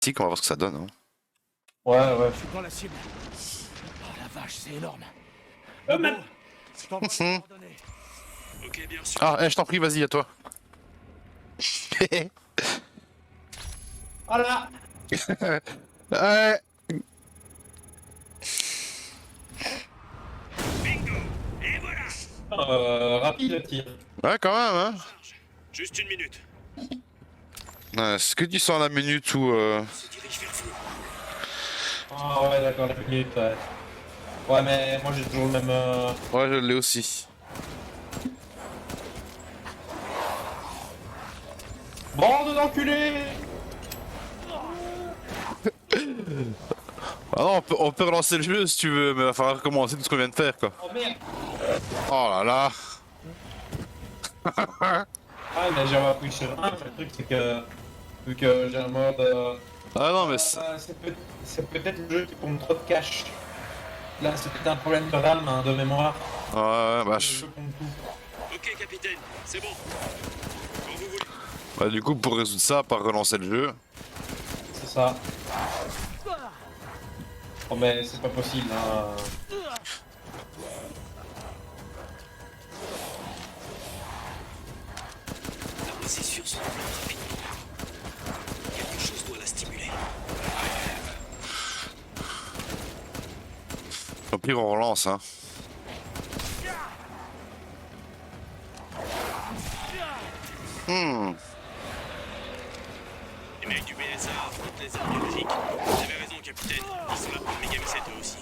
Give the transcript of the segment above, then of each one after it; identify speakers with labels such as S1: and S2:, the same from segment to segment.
S1: On va voir ce que ça donne. Hein.
S2: Ouais, ouais.
S3: Je suis dans la cible. Oh la vache, c'est énorme.
S2: Même.
S3: Je t'envoie les coordonnées.
S4: Ok, bien sûr.
S1: Ah, je t'en prie, vas-y, à toi.
S2: Voilà.
S1: Ouais.
S4: Bingo. Et voilà.
S2: Rapide le tir.
S1: Ouais, quand même, hein.
S4: Charge. Juste une minute.
S1: Ouais, est-ce que tu sens la minute où...
S4: Se dirige vers vous.
S2: Ah ouais, d'accord, la minute, ouais. Ouais, mais moi j'ai toujours le même...
S1: Ouais, je l'ai aussi.
S2: Bande d'enculés.
S1: Ah non, on peut relancer le jeu si tu veux, mais il va falloir recommencer tout ce qu'on vient de faire, quoi.
S2: Oh merde.
S1: Oh là là.
S2: Ah, mais j'avais appris sur un, le truc c'est que... Vu que j'ai un mode...
S1: Ah non, mais...
S2: c'est peut-être le jeu qui prend trop de cache. Là, c'est peut-être un problème de RAM, hein, de mémoire.
S1: Ouais, bah...
S2: Le jeu compte tout.
S4: Ok, capitaine. C'est bon. Quand vous voulez.
S1: Bah, du coup, pour résoudre ça, par relancer le jeu...
S2: C'est ça. Oh mais c'est pas possible, hein.
S4: La processus se développe rapidement. Quelque chose doit la stimuler.
S1: Au pire, on relance, hein.
S4: Les mecs du BSA affrontent les armes biologiques. Vous avez raison, capitaine. Ils sont là pour mégamiser eux aussi.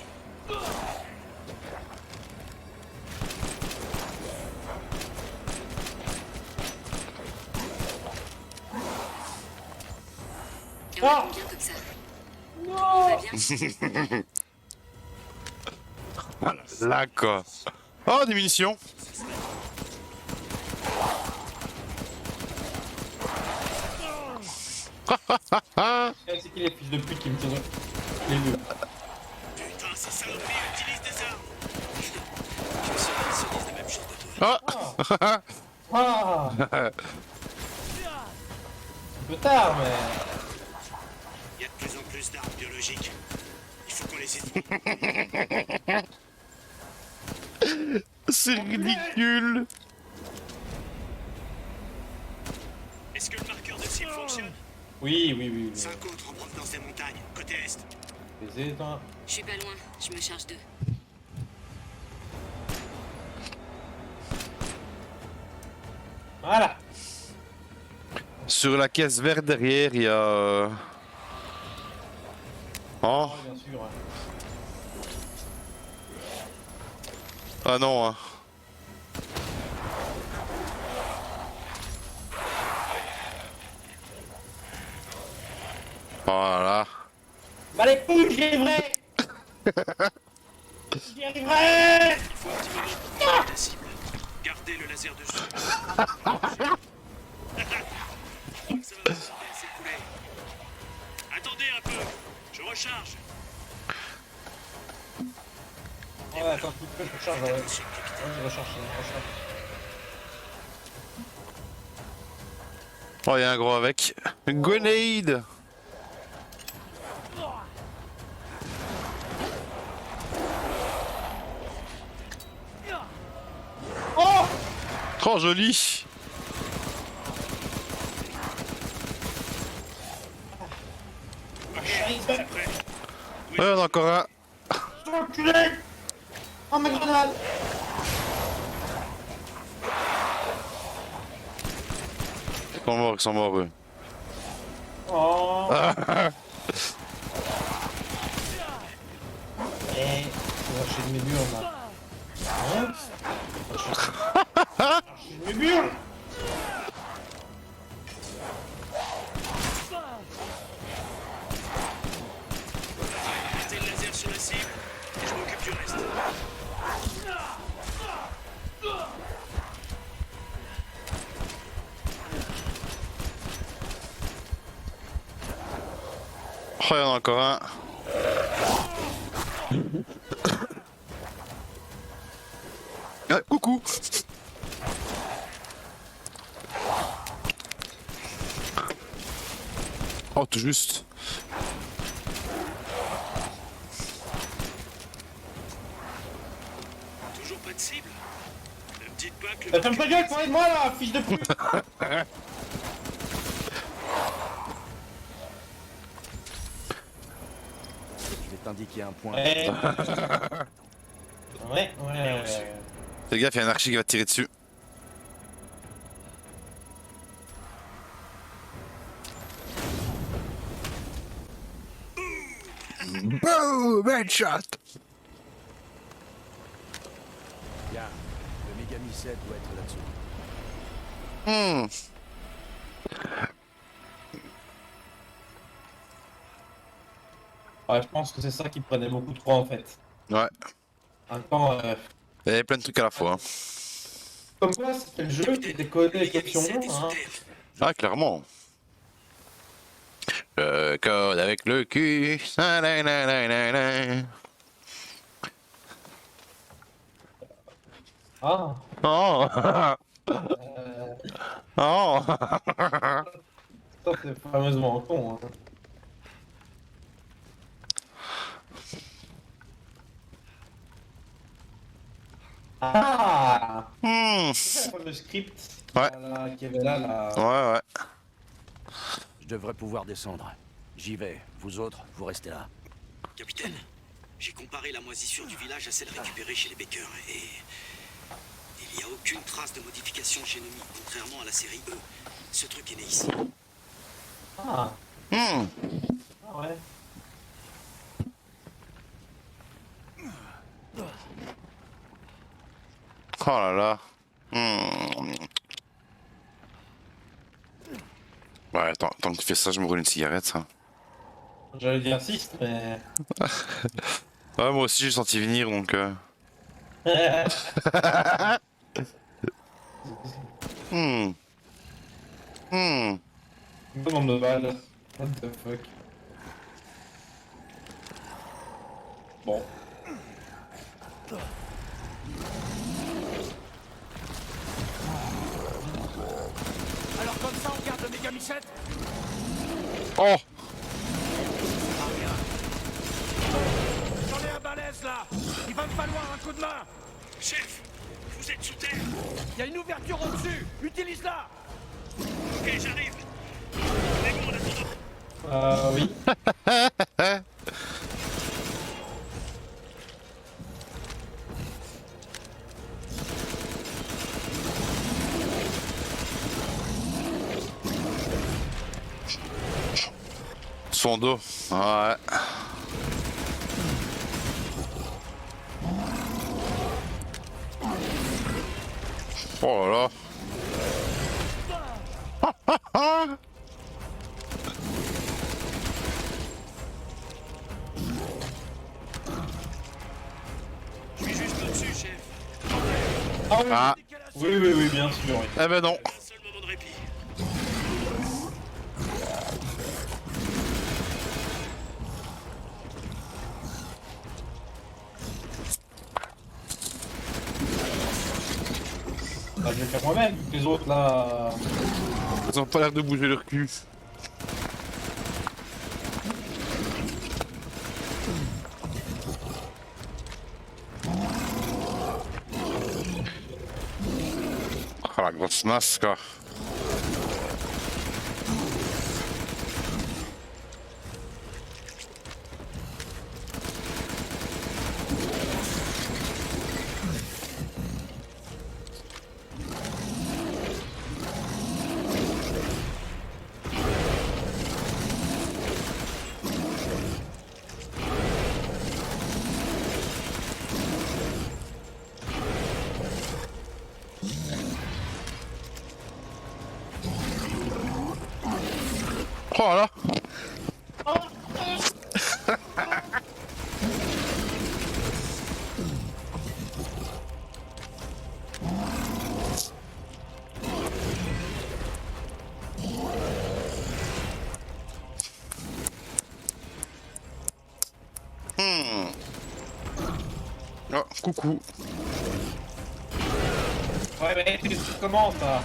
S5: Il y en a combien comme ça? Il va bien?
S1: Là, quoi. Oh, des munitions.
S2: C'est qui les fils de pute qui me tirent les deux?
S4: Putain, ces saloperies utilisent des armes. Je me souviens qu'ils se disent la même chose de toi.
S1: Ah.
S2: Ah. Un peu tard, mais...
S4: Il y a de plus en plus d'armes biologiques. Il faut qu'on les élimine.
S1: C'est ridicule.
S4: Est-ce que le marqueur de cible fonctionne?
S2: Oui, oui, oui.
S4: 5 autres en provenance des montagnes, côté est.
S2: Baiser, toi.
S5: Je suis pas loin, je me charge d'eux.
S2: Voilà.
S1: Sur la caisse verte derrière, il y a... Oh.
S2: Bien sûr. Hein.
S1: Ah non, hein. Voilà.
S2: Bah les poules, j'y arriverai. J'y arriverai.
S4: Il faut un petit moment pour trouver ta cible. Gardez le laser de jeu. Ça va vous sembler s'écouler. Attendez un peu. Je recharge.
S2: Ouais, attends, un petit peu, je recharge. Ouais.
S4: Attention, capitaine.
S2: Ouais, je recharge, je recharge.
S1: Oh, il y a un gros avec. Grenade. Oh, joli.
S4: Ok, c'est prêt.
S1: Ouais, on a encore un.
S2: Enculé. Oh, ma grenade.
S1: Ils sont morts, eux.
S2: Oh.
S1: Ah.
S2: Eh, je vais lâcher de mes murs, là. Hein? Lâcher de mes murs.
S4: Mettez le laser sur la cible et je m'occupe du reste.
S1: Oh, il y en a encore un. Ah, coucou. Oh, tout juste.
S4: de cible. Ne me dites pas que
S2: Bah, ferme ta gueule, parlez de moi là, fils de pute.
S3: Je vais t'indiquer un point.
S2: Ouais. Ouais.
S1: Fais gaffe, il y a un archi qui va te tirer dessus. Boom! Headshot!
S3: Bien. Le Mégamicète doit être là-dessous.
S2: Ouais, je pense que c'est ça qui prenait beaucoup trop en fait.
S1: Ouais.
S2: En même temps,
S1: Il y avait plein de trucs à la fois. Hein.
S2: comme quoi c'était le jeu qui décodait les questions, hein.
S1: Ah, clairement. Je code avec le cul. Ah, la, la, la, la, la.
S2: Ah.
S1: Oh! Oh!
S2: Ça c'est fameusement con, hein. Ah! C'est le fameux script
S1: Ouais.
S2: qu'il y avait là.
S1: Ouais, ouais.
S3: Je devrais pouvoir descendre. J'y vais. Vous autres, vous restez là.
S4: Capitaine, j'ai comparé la moisissure du village à celle récupérée chez les Baker et il n'y a aucune trace de modification génomique, contrairement à la série E. Ce truc est né ici.
S2: Ah.
S1: Hmm.
S2: Ah ouais.
S1: Oh là là. Hmm. Ouais, attends, tant que tu fais ça, je me roule une cigarette, ça.
S2: J'allais dire 6, mais.
S1: Ouais, moi aussi, j'ai senti venir, donc... Hmm. Hmm.
S2: Bon nombre de balles. What the fuck. Bon.
S3: Alors comme ça, on garde le Mégamicète?
S1: Oh!
S3: J'en ai un balèze là. Il va me falloir un coup de main.
S4: Chef, vous êtes sous terre.
S3: Il y a une ouverture au-dessus. Utilise-la.
S4: Ok, j'arrive. Mais bon, en attendant,
S2: Oui.
S1: Son dos. Ouais. Oh là là.
S4: je suis juste au-dessus, chef.
S2: Ah oui.
S1: Ah.
S2: Oui, bien sûr. Oui.
S1: Eh ben non.
S4: Un seul moment de répit.
S2: Bah, je vais le faire moi-même, vu que les autres là.
S1: Ils ont pas l'air de bouger leur cul. Oh la grosse masse quoi. Oh là. Oh, coucou.
S2: Ouais, mais tu commences là.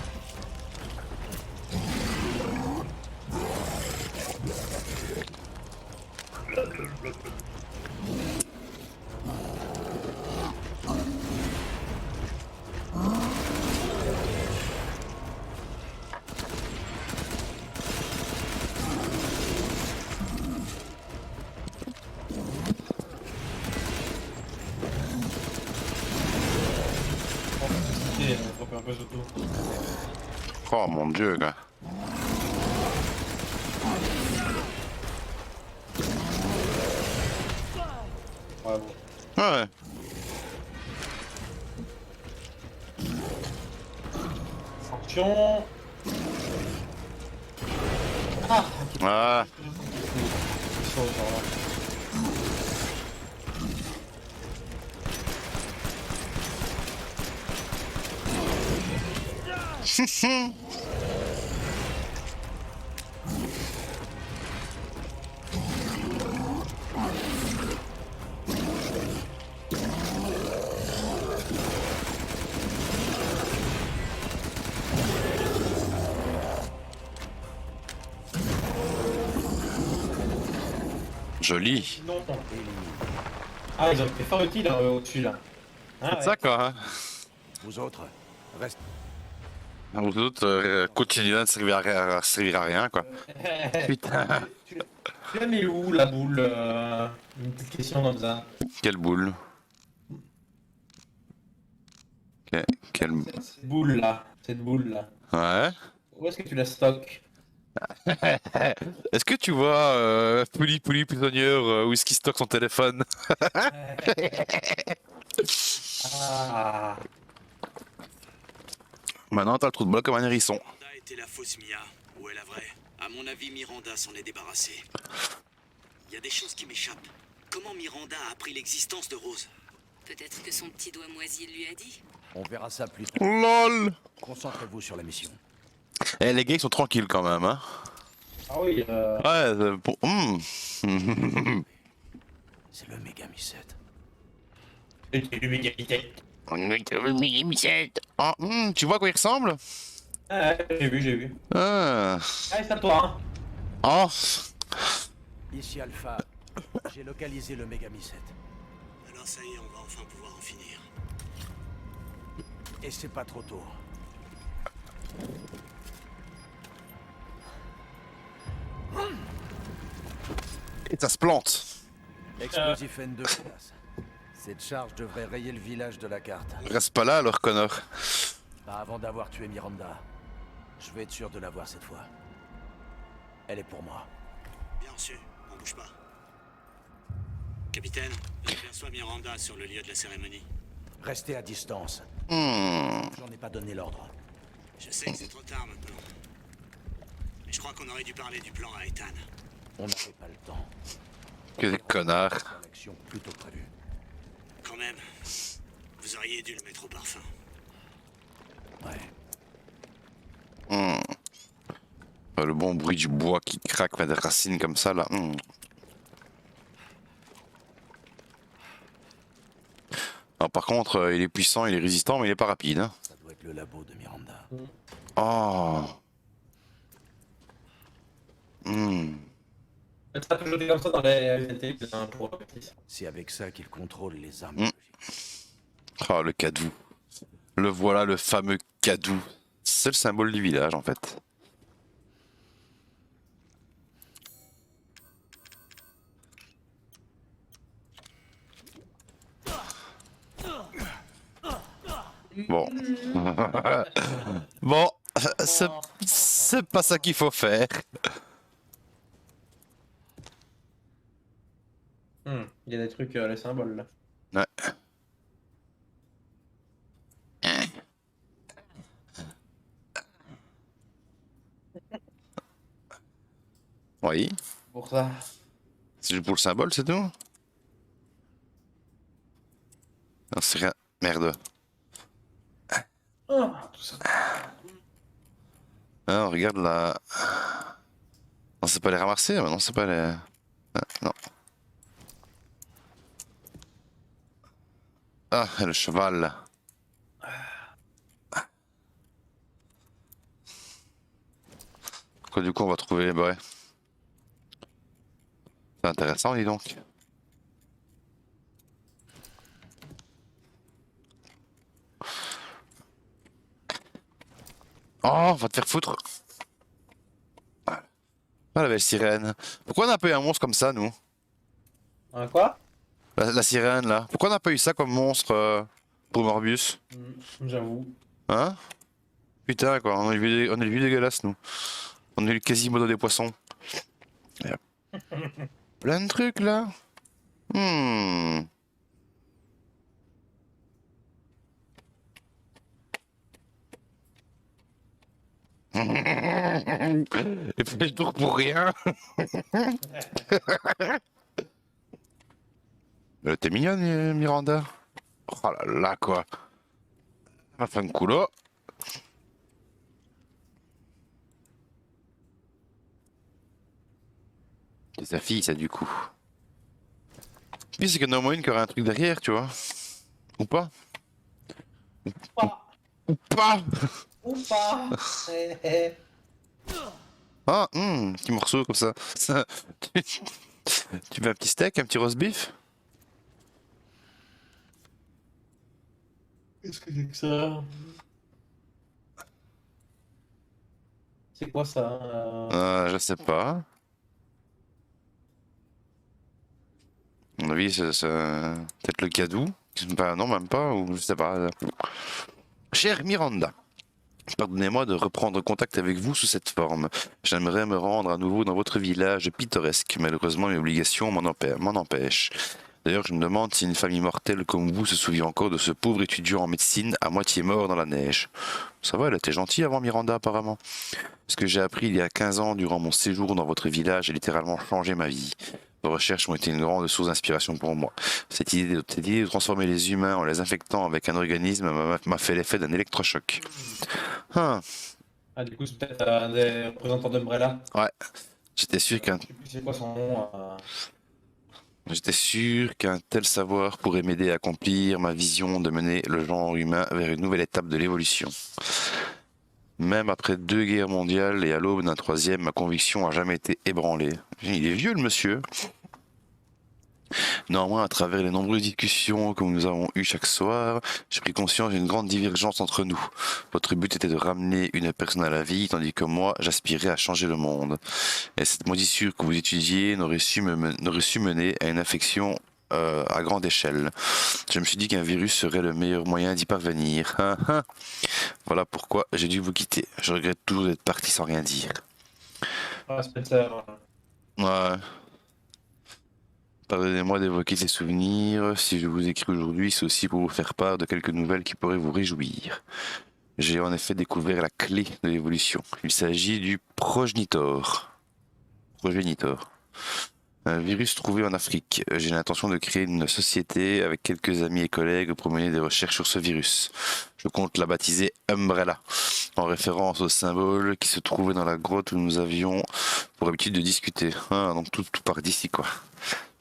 S2: peu surtout.
S1: Oh mon dieu, gars.
S2: Ouais, bon.
S1: Ouais.
S2: Attention. Ah,
S1: Ah.
S2: quelque chose, genre là.
S1: Joli.
S2: Non. Ah, ils ont été fort utiles au-dessus là. Ah,
S1: C'est
S2: ouais.
S1: ça quoi. Hein.
S3: Vous autres, restez.
S1: Vous autres, continuez à servir à rien quoi. Putain.
S2: Tu l'as mis où la boule une petite question dans ça.
S1: Quelle boule. Quelle...
S2: Cette boule là. Cette boule là.
S1: Ouais.
S2: Où est-ce que tu la stockes?
S1: Est-ce que tu vois Pouli prisonnière où est-ce qu'il stocke son téléphone?
S2: Ah.
S1: Maintenant t'as le trou de balle comme un hérisson.
S4: Miranda était la fausse Mia, ou est la vraie? À mon avis, Miranda s'en est débarrassée. Il y a des choses qui m'échappent. Comment Miranda a appris l'existence de Rose?
S5: Peut-être que son petit doigt moisi lui a dit.
S3: On verra ça plus tard.
S1: LOL.
S3: Concentrez-vous sur la mission.
S1: Eh les gars ils sont tranquilles quand même hein.
S2: Ah oui,
S1: Ouais bon.
S3: C'est le méga missette.
S2: c'était le mégalitech.
S1: Ah, tu vois à quoi il ressemble?
S2: Ah, j'ai vu.
S1: Ah.
S2: Allez, c'est à toi, hein.
S1: Oh.
S3: Ici Alpha, j'ai localisé le méga missette.
S4: Alors ça y est, on va enfin pouvoir en finir.
S3: Et c'est pas trop tôt.
S1: Et ça se plante.
S3: Explosif N2 place. Cette charge devrait rayer le village de la carte.
S1: Reste pas là alors connard.
S3: Pas avant d'avoir tué Miranda. Je vais être sûr de l'avoir cette fois. Elle est pour moi.
S4: Bien reçu, on bouge pas. Capitaine, j'aperçois Miranda sur le lieu de la cérémonie.
S3: Restez à distance. J'en ai pas donné l'ordre.
S4: Je sais que c'est trop tard maintenant. Mais je crois qu'on aurait dû parler du plan à Ethan.
S3: On n'avait pas le temps.
S1: Que des connards.
S3: Faire l'action plus tôt prévu.
S4: Quand même, vous auriez dû le mettre au parfum.
S3: Ouais.
S1: Le bon bruit du bois qui craque des racines comme ça là. Alors, par contre, il est puissant, il est résistant, mais il est pas rapide. Hein.
S3: Ça doit être le labo de Miranda.
S1: Oh.
S2: Ça a toujours été comme ça dans les Resident Evil, hein, pour petit.
S3: C'est avec ça qu'il contrôle les armes.
S1: Oh, le cadou. Le voilà, le fameux cadou. C'est le symbole du village en fait. Bon. Bon, c'est pas ça qu'il faut faire.
S2: Il y a des trucs, les symboles là.
S1: Ouais. Oui.
S2: Pour ça.
S1: C'est juste pour le symbole, c'est tout? Non, c'est rien. Merde.
S2: Oh, tout ça.
S1: Ah, regarde là. Non, c'est pas les ramasser, mais non, c'est pas les. Ah, non. Ah, et le cheval. Quoi, du coup, on va trouver. Bah ouais. C'est intéressant, dis donc. Oh, va te faire foutre. Ah, la belle sirène. Pourquoi on n'a pas eu un monstre comme ça, nous?
S2: Quoi?
S1: La sirène, là. Pourquoi on n'a pas eu ça comme monstre pour Morbius?
S2: J'avoue.
S1: Hein? Putain, quoi, on est le vieux dégueulasse, nous. On est le Quasimodo des poissons. Il y a plein de trucs, là. Hmm. Et puis je tourne pour rien. T'es mignonne, Miranda. Oh là là, quoi. Ma fin de coulo. C'est sa fille, ça, du coup. Oui, c'est qu'il y en a au moins une qui aurait un truc derrière, tu vois. Ou pas?
S2: Pas.
S1: Ou pas?
S2: Ou pas.
S1: Ah, petit morceau comme ça. Tu veux un petit steak, un petit roast beef?
S2: Qu'est-ce que c'est que ça? C'est quoi ça?
S1: Je sais pas. À mon avis, c'est peut-être le cadou. Bah non, même pas, ou je sais pas. Chère Miranda, pardonnez-moi de reprendre contact avec vous sous cette forme. J'aimerais me rendre à nouveau dans votre village pittoresque. Malheureusement, mes obligations m'en empêchent. D'ailleurs, je me demande si une femme immortelle comme vous se souvient encore de ce pauvre étudiant en médecine à moitié mort dans la neige. Ça va, elle était gentille avant Miranda, apparemment. Ce que j'ai appris il y a 15 ans durant mon séjour dans votre village a littéralement changé ma vie. Vos recherches ont été une grande source d'inspiration pour moi. Cette idée de transformer les humains en les infectant avec un organisme m'a fait l'effet d'un électrochoc. Ah,
S2: Ah, du coup, c'est peut-être un des représentants d'Umbrella.
S1: ouais, j'étais sûr qu'un
S2: Je sais plus c'est quoi son nom.
S1: J'étais sûr qu'un tel savoir pourrait m'aider à accomplir ma vision de mener le genre humain vers une nouvelle étape de l'évolution. Même après 2 guerres mondiales et à l'aube d'un troisième, ma conviction a jamais été ébranlée. Il est vieux, le monsieur. Néanmoins, à travers les nombreuses discussions que nous avons eues chaque soir, j'ai pris conscience d'une grande divergence entre nous. Votre but était de ramener une personne à la vie, tandis que moi, j'aspirais à changer le monde. Et cette moisissure que vous étudiez n'aurait su mener à une infection à grande échelle. Je me suis dit qu'un virus serait le meilleur moyen d'y parvenir. Voilà pourquoi j'ai dû vous quitter. Je regrette toujours d'être parti sans rien dire.
S2: Ah, Spencer.
S1: Ouais. Pardonnez-moi d'évoquer ces souvenirs. Si je vous écris aujourd'hui, c'est aussi pour vous faire part de quelques nouvelles qui pourraient vous réjouir. J'ai en effet découvert la clé de l'évolution. Il s'agit du progenitor. Un virus trouvé en Afrique. J'ai l'intention de créer une société avec quelques amis et collègues pour mener des recherches sur ce virus. Je compte la baptiser Umbrella, en référence au symbole qui se trouvait dans la grotte où nous avions pour habitude de discuter. Donc tout part d'ici, quoi.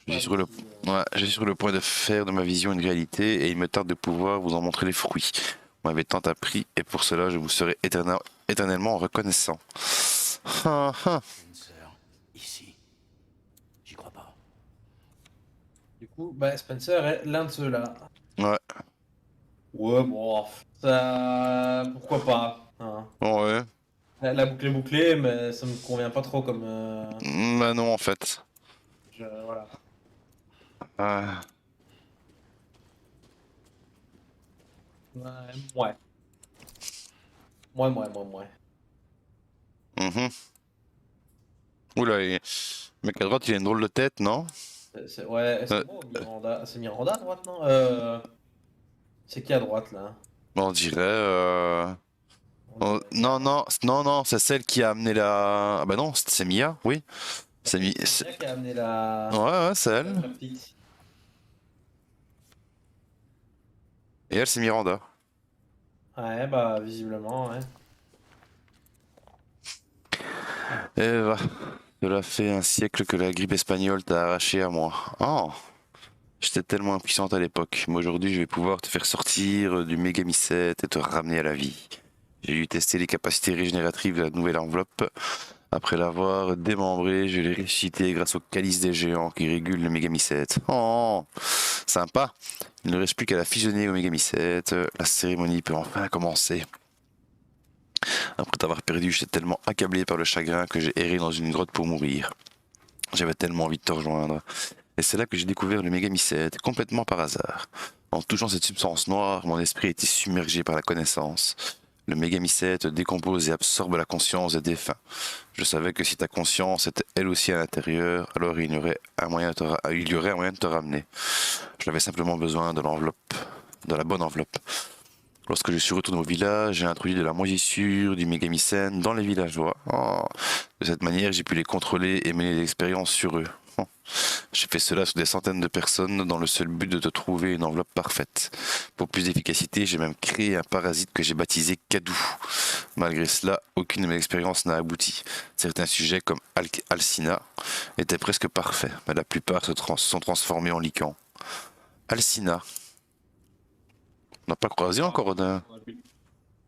S1: Je suis sur le point de faire de ma vision une réalité et il me tarde de pouvoir vous en montrer les fruits. Vous m'avez tant appris et pour cela je vous serai éternellement reconnaissant.
S3: Une sœur, ici. J'y crois pas.
S2: Du coup, bah, Spencer est l'un de ceux-là.
S1: Ouais.
S2: Ouais, bon, ça. Pourquoi pas, hein.
S1: Ouais.
S2: La boucle est bouclée, mais ça me convient pas trop comme.
S1: Bah non en fait.
S2: Voilà.
S1: Ah.
S2: Ouais. Ouais.
S1: Mhm. Oula, le mec à droite il a une drôle de tête, non?
S2: Ouais, c'est
S1: Euh,
S2: bon, Miranda. C'est Miranda à droite, non? C'est qui à droite, là?
S1: On dirait... non, c'est celle qui a amené la... Ah bah non, c'est Mia, oui. C'est Mia.
S2: C'est elle qui a amené la.
S1: Ouais, c'est elle.
S2: La petite.
S1: Et elle, c'est Miranda.
S2: Ouais, bah, visiblement, ouais.
S1: Et va. Cela fait un siècle que la grippe espagnole t'a arraché à moi. Oh, j'étais tellement impuissante à l'époque, mais aujourd'hui je vais pouvoir te faire sortir du mégamycète et te ramener à la vie. J'ai dû tester les capacités régénératives de la nouvelle enveloppe. Après l'avoir démembré, je l'ai ressuscité grâce au calice des géants qui régule le mégamycète. Oh, sympa. Il ne reste plus qu'à la fusionner au mégamycète. La cérémonie peut enfin commencer. Après t'avoir perdu, j'étais tellement accablé par le chagrin que j'ai erré dans une grotte pour mourir. J'avais tellement envie de te rejoindre. Et c'est là que j'ai découvert le mégamycète, complètement par hasard. En touchant cette substance noire, mon esprit était submergé par la connaissance. Le mégamycète décompose et absorbe la conscience des défunts. Je savais que si ta conscience était elle aussi à l'intérieur, alors il y aurait un moyen de te ramener. J'avais simplement besoin de l'enveloppe, de la bonne enveloppe. Lorsque je suis retourné au village, j'ai introduit de la moisissure du mégamycène dans les villageois. Oh. De cette manière, j'ai pu les contrôler et mener des expériences sur eux. Oh. J'ai fait cela sur des centaines de personnes dans le seul but de te trouver une enveloppe parfaite. Pour plus d'efficacité, j'ai même créé un parasite que j'ai baptisé Kadou. Malgré cela, aucune de mes expériences n'a abouti. Certains sujets comme Alcina étaient presque parfaits, mais la plupart sont transformés en licans. Alcina. On n'a pas croisé encore d'un...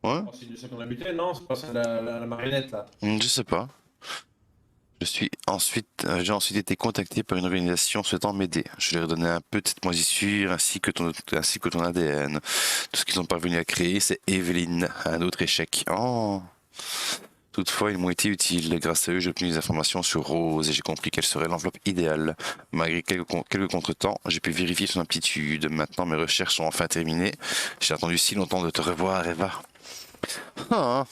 S1: Ouais,
S2: C'est ceux qu'on a buté, non? C'est pas celle la marionnette là.
S1: je sais pas. J'ai ensuite été contacté par une organisation souhaitant m'aider. Je leur ai donné un peu de cette moisissure ainsi que ton ADN. Tout ce qu'ils ont parvenu à créer, c'est Evelyn, un autre échec. Oh. Toutefois, ils m'ont été utiles. Grâce à eux, j'ai obtenu des informations sur Rose et j'ai compris quelle serait l'enveloppe idéale. Malgré quelques contretemps, j'ai pu vérifier son aptitude. Maintenant, mes recherches sont enfin terminées. J'ai attendu si longtemps de te revoir, Eva. Ah,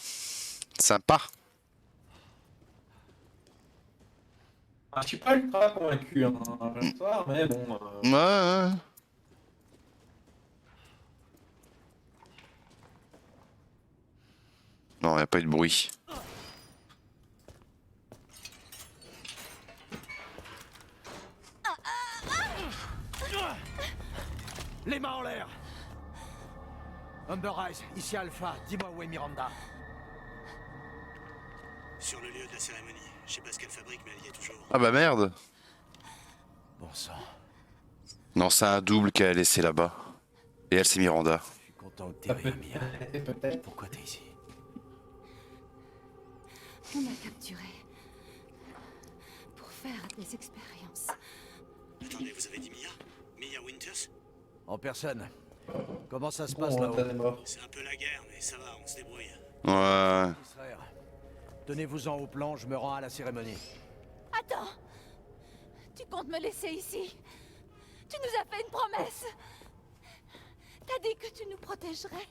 S1: sympa.
S2: Ah, je suis pas ultra convaincu, hein, l'histoire, mais bon.
S1: Ouais. Non, y a pas eu de bruit.
S3: Les mains en l'air! Umber Eyes, ici Alpha, dis-moi où est Miranda.
S4: Sur le lieu de la cérémonie. Je sais pas ce qu'elle fabrique, mais elle y est toujours.
S1: Ah bah merde.
S3: Bon sang,
S1: Non, c'est un double qu'elle a laissé là-bas. Et elle, c'est Miranda.
S3: je suis content que t'aies rien, Mia.
S2: Peut-être.
S3: Pourquoi t'es ici?
S6: On m'a capturé pour faire des expériences.
S4: Attendez, vous avez dit Mia? Mia Winters?
S3: En personne. Comment ça se passe
S2: Bon,
S3: là-haut?
S2: t'en es mort.
S4: C'est un peu la guerre, mais ça va, on se débrouille.
S1: Ouais.
S3: Israël, tenez-vous-en au plan, je me rends à la cérémonie.
S6: Attends! Tu comptes me laisser ici? Tu nous as fait une promesse! T'as dit que tu nous protégerais.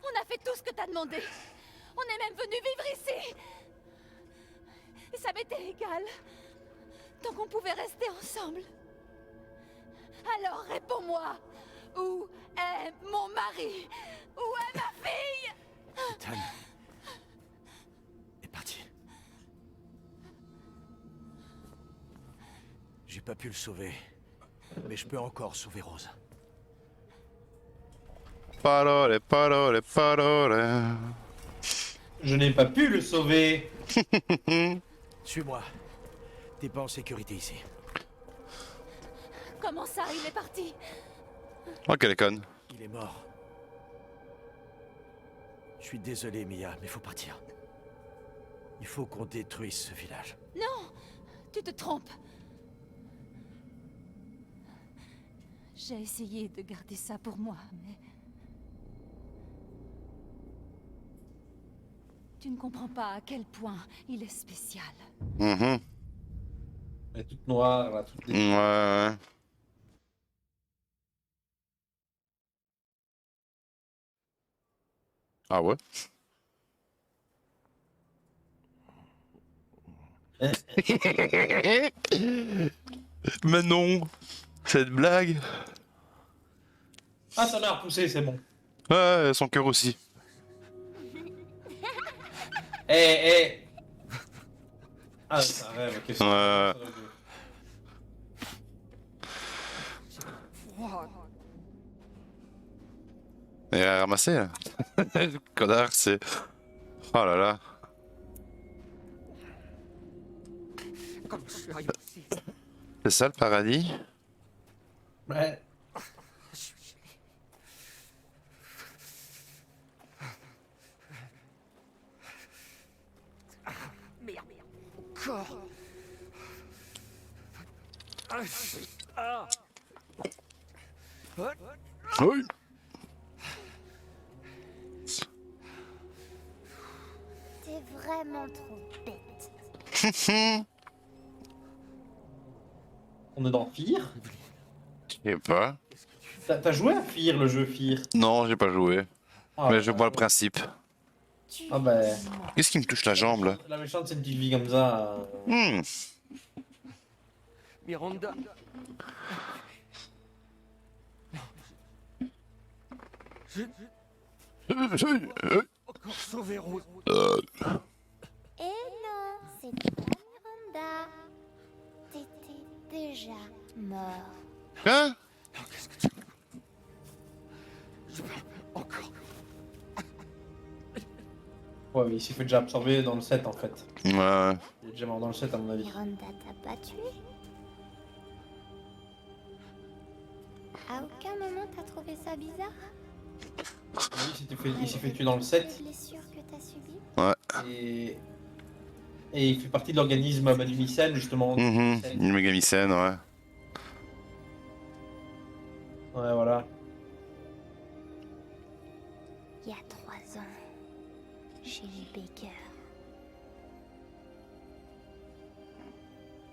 S6: On a fait tout ce que t'as demandé. On est même venu vivre ici. Et ça m'était égal. Tant qu'on pouvait rester ensemble. Alors réponds-moi. Où est mon mari? Où est ma fille?
S3: Ethan est parti. J'ai pas pu le sauver, mais je peux encore sauver Rose.
S1: Parole, parole, parole.
S2: Je n'ai pas pu le sauver.
S3: Suis-moi. T'es pas en sécurité ici.
S6: Comment ça, il est parti?
S1: Oh, quelle conne.
S3: Il est mort. Je suis désolé, Mia, mais faut partir. Il faut qu'on détruise ce village.
S6: Non, tu te trompes. J'ai essayé de garder ça pour moi, mais... Tu ne comprends pas à quel point il est spécial.
S1: Mhm.
S2: Elle est toute noire, là, toute
S1: Ouais. Ah ouais. Mais non. Cette blague.
S2: Ah, ça m'a repoussé, c'est bon.
S1: Ouais, son cœur aussi.
S2: Eh. Ah, c'est un rêve, ok.
S1: Ouais. Il a ramassé là. Le connard, c'est. Oh là là. C'est ça le paradis?
S2: Ouais.
S7: Merde. Encore.
S1: Oui.
S8: T'es vraiment trop bête.
S2: On est dans Fear.
S1: Je sais pas.
S7: Qu'est-ce que
S2: T'as joué à Fear, le jeu Fear?
S1: Non, j'ai pas joué.
S2: Ah,
S1: Mais je vois le principe.
S2: Ah bah...
S1: Qu'est-ce qui me touche la jambe là?
S2: La méchante, c'est une petite vie comme ça.
S7: Miranda. Encore sauvé Rose.
S8: Et non, c'était pas Miranda. T'étais déjà mort.
S1: Hein?
S7: Non, qu'est-ce que tu... Je parle encore.
S2: Ouais, mais il s'est fait déjà absorber dans le set en fait.
S1: Ouais.
S2: Il est déjà mort dans le set à mon avis.
S8: Miranda t'a pas tué? À aucun moment t'as trouvé ça bizarre?
S2: Oui, il s'est fait tuer dans le set.
S8: Les blessures que t'as subies?
S2: Et il fait partie de l'organisme Madumicène justement.
S1: Une mégamycène, ouais.
S2: Ouais, voilà.
S8: Il y a 3 ans, chez les Baker.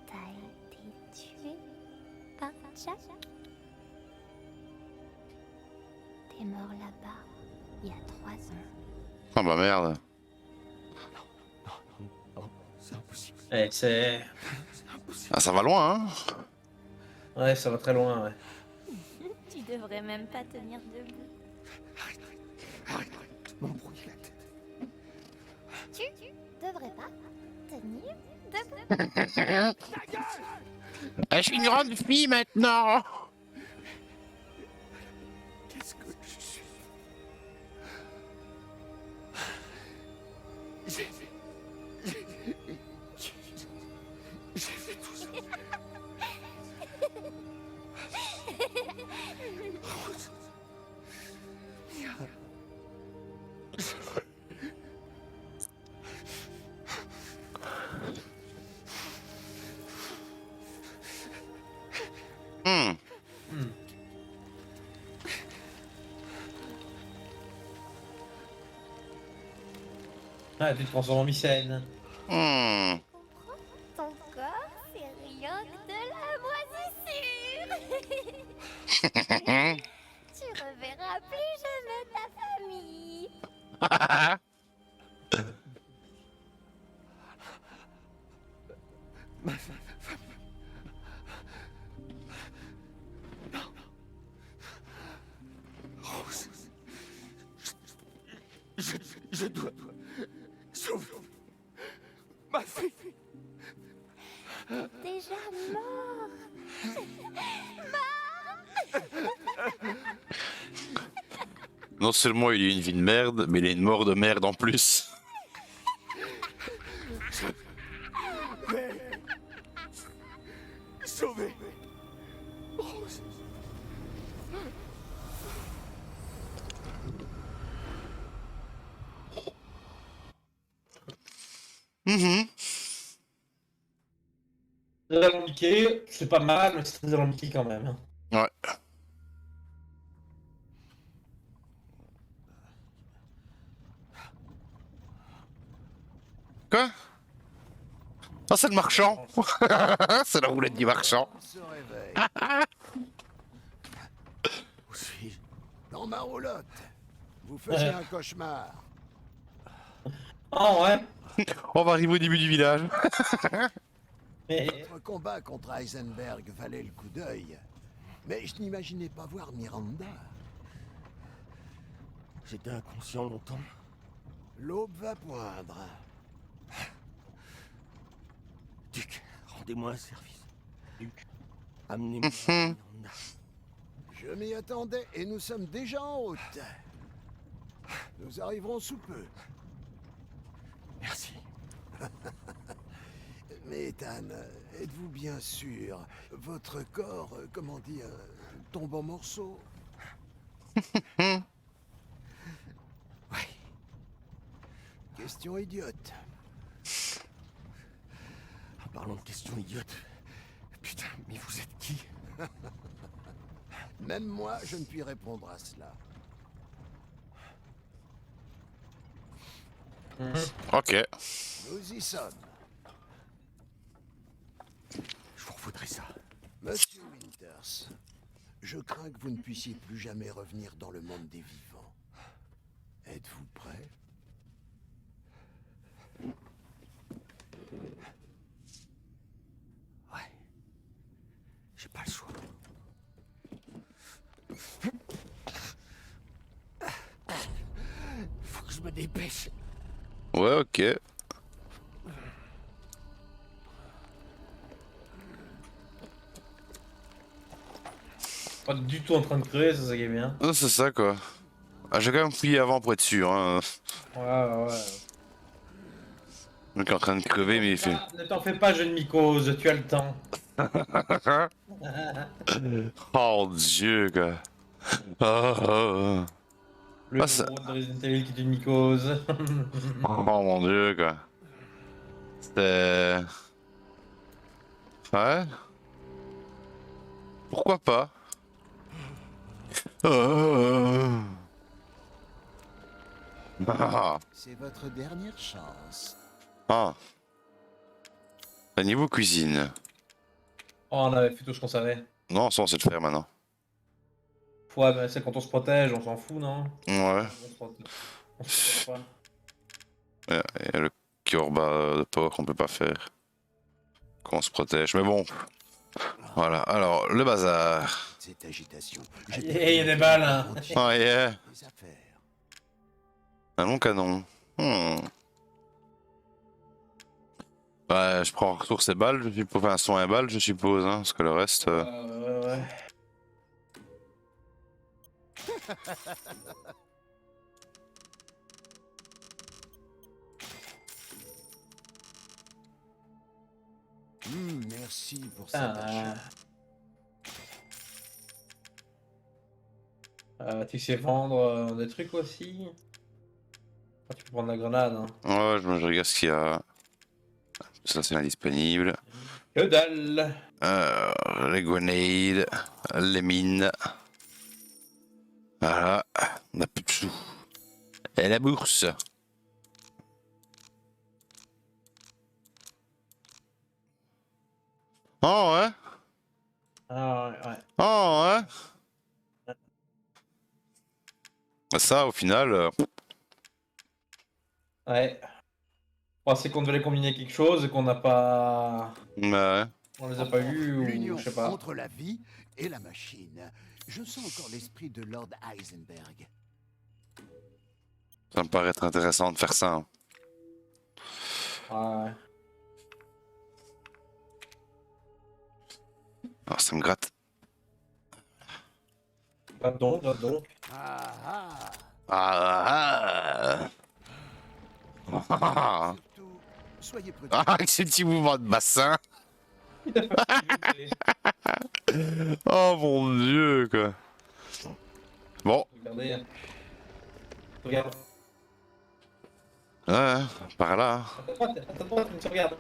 S8: T'as été tué par Jack? T'es mort là-bas, il y a 3 ans.
S1: Ah bah merde.
S7: C'est impossible.
S2: Eh, c'est...
S1: Ah, ça va loin, hein?
S2: Ouais, ça va très loin, ouais.
S8: Tu devrais même pas tenir debout.
S7: Arrête de m'embrouiller la tête.
S8: Tu devrais pas tenir debout.
S1: Je suis une grande fille maintenant.
S7: Qu'est-ce que je suis? J'ai fait tout ça. Rose.
S2: Ah, tu te transformes en mycène.
S8: Ton corps, c'est rien que de la moisissure. Tu reverras plus jamais ta famille.
S7: Rose. Je dois sauver ma fille.
S8: Déjà mort.
S1: Non seulement il a une vie de merde, mais il a une mort de merde en plus.
S7: Sauver Rose.
S2: Très alambiqué, c'est pas mal, mais c'est très alambiqué quand même.
S1: Ouais. Quoi? Ah, c'est le marchand. C'est la roulette du marchand.
S9: Se réveille.
S7: Où suis-je?
S9: Dans ma roulotte. Vous faisiez un cauchemar.
S2: Ah ouais.
S1: On va arriver au début du village.
S2: Mais
S9: Votre combat contre Heisenberg valait le coup d'œil. Mais je n'imaginais pas voir Miranda.
S7: J'étais inconscient longtemps.
S9: L'aube va poindre.
S7: Duc, rendez-moi un service. Duc, amenez-moi Miranda.
S9: Je m'y attendais et nous sommes déjà en route. Nous arriverons sous peu.
S7: Merci.
S9: Mais Ethan, êtes-vous bien sûr votre corps, comment dire, tombe en morceaux?
S7: Oui.
S9: Question idiote.
S7: En parlant de questions idiotes. Putain, mais vous êtes qui?
S9: Même moi, je ne puis répondre à cela.
S1: Ok.
S9: Nous y sommes.
S7: Je vous revoudrais ça.
S9: Monsieur Winters, Je crains que vous ne puissiez plus jamais revenir dans le monde des vivants. Êtes-vous prêt?
S7: Ouais. J'ai pas le choix. Faut que je me dépêche.
S1: Ouais, ok.
S2: Pas du tout en train de crever, ça qui est bien.
S1: Ah, c'est ça quoi. Ah, j'ai quand même fouillé avant pour être sûr. Hein.
S2: Ouais, ouais.
S1: Le mec est en train de crever, mais il fait.
S2: Ah, ne t'en fais pas, jeune mycose, tu as le temps.
S1: Oh Dieu, quoi. Ah, ah, ah.
S2: Le
S1: Ah, ça-
S2: héros de Resident Evil qui est une mycose.
S1: Oh mon Dieu, quoi. C'était. Ouais. Pourquoi pas? Ah. Ah.
S9: C'est votre dernière chance.
S1: Ah. À niveau cuisine.
S2: Oh, on avait fait tout ce qu'on savait.
S1: Non, ça on sait le faire maintenant.
S2: Ouais, mais c'est quand on se protège, on s'en fout, non?
S1: Ouais.
S2: On se protège pas.
S1: Et le corba de porc qu'on peut pas faire. Quand on se protège. Mais bon. Voilà. Alors, le bazar.
S9: Cette agitation.
S2: Il y a des balles, hein.
S1: Ah yeah.
S9: Des affaires.
S1: Un long canon. Ouais, je prends ressources et balles, je suppose. Enfin, soin et balles, je suppose, hein, parce que le reste.
S2: Ouais.
S9: Merci pour cet
S2: Ah,
S9: achat.
S2: tu sais vendre des trucs aussi? Ah, tu peux prendre la grenade, hein.
S1: Ouais, je regarde ce qu'il y a. Ça, c'est indisponible.
S2: Que dalle!
S1: Les grenades, les mines. Voilà, on a plus de sous. Et la bourse. Oh ouais.
S2: Ah, ouais.
S1: Oh ouais. Ça, au final.
S2: Ouais. Bon, c'est qu'on devait les combiner quelque chose et qu'on n'a pas...
S1: Ouais.
S2: On les a pas eu ou
S9: L'union
S2: je sais pas.
S9: entre la vie et la machine. Je sens encore l'esprit de Lord Heisenberg.
S1: Ça me paraît être intéressant de faire ça. Hein.
S2: Ouais.
S1: Alors, ça me gratte.
S2: Là donc.
S9: Ah ah.
S1: Ah, ah.
S9: Surtout, soyez prudents.
S1: Ah, avec ces petits mouvements de bassin. Oh mon dieu, quoi. Bon,
S2: Regardez. Regarde.
S1: ouais, par là.
S2: Attends, tu me regardes.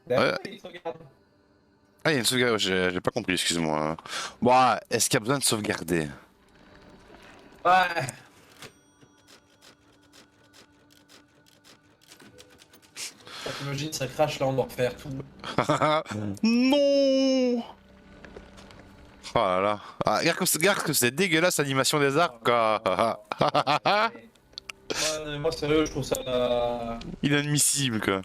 S1: Ouais.
S2: Il te regarde.
S1: Ah, il y a une sauvegarde, j'ai pas compris, excuse-moi. Bon, est-ce qu'il y a besoin de sauvegarder?
S2: Ouais. T'imagines, ça crache là, on doit refaire tout.
S1: Non. Oh là là. Ah, regarde que c'est dégueulasse l'animation des arbres, quoi.
S2: Moi, sérieux, je trouve ça...
S1: Inadmissible, quoi.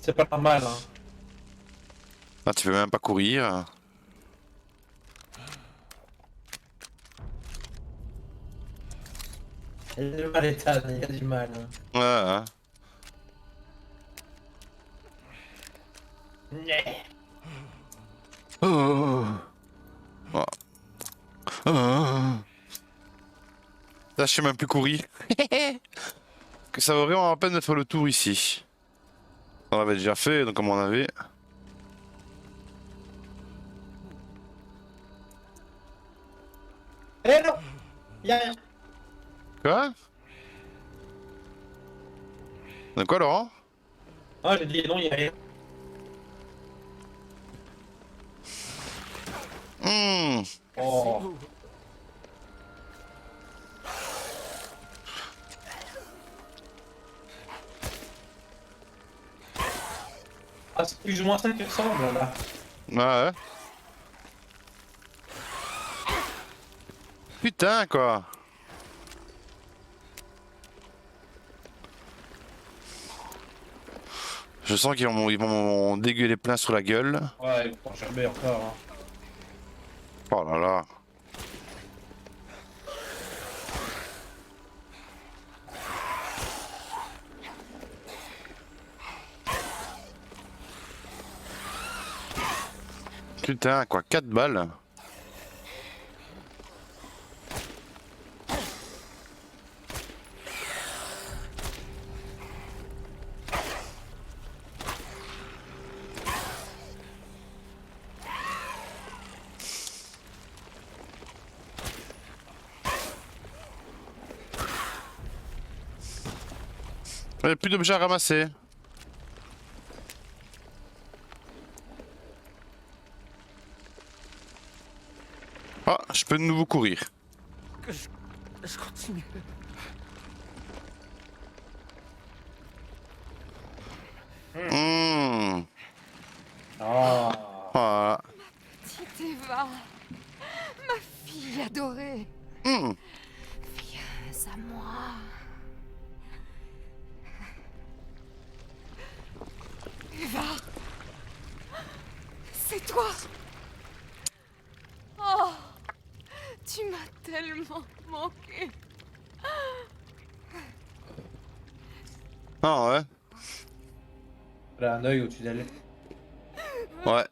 S2: C'est pas normal, hein.
S1: Ah, tu peux même pas courir.
S2: Il y a du mal, Ethan, il y a du mal. Hein.
S1: Ouais, hein. Oh. Oh. Oh. Là, je sais même plus courir. Que ça vaut vraiment la peine de faire le tour ici. On l'avait déjà fait, donc comme on avait.
S2: Eh non! Y'a rien.
S1: Quoi? De quoi, Laurent?
S2: Ah, j'ai dit non, y'a rien. Oh. Ah, c'est plus ou moins ça qui ressemble là.
S1: Ouais. Putain, quoi. Je sens qu'ils vont m'en dégueuler plein sur la gueule.
S2: Ouais, il prend jamais encore. Hein.
S1: Oh là là. Putain, quoi, 4 balles. Il n'y a plus d'objets à ramasser. Ah, je peux de nouveau courir.
S7: Je continue.
S1: Mmh.
S2: Ah.
S1: Ah.
S6: Petite Eva, ma fille adorée,
S1: Mmh.
S6: viens à moi. Eva, c'est toi. Oh, tu m'as tellement manqué.
S1: Ah ouais.
S2: Elle a un œil au-dessus d'elle.
S1: Ouais.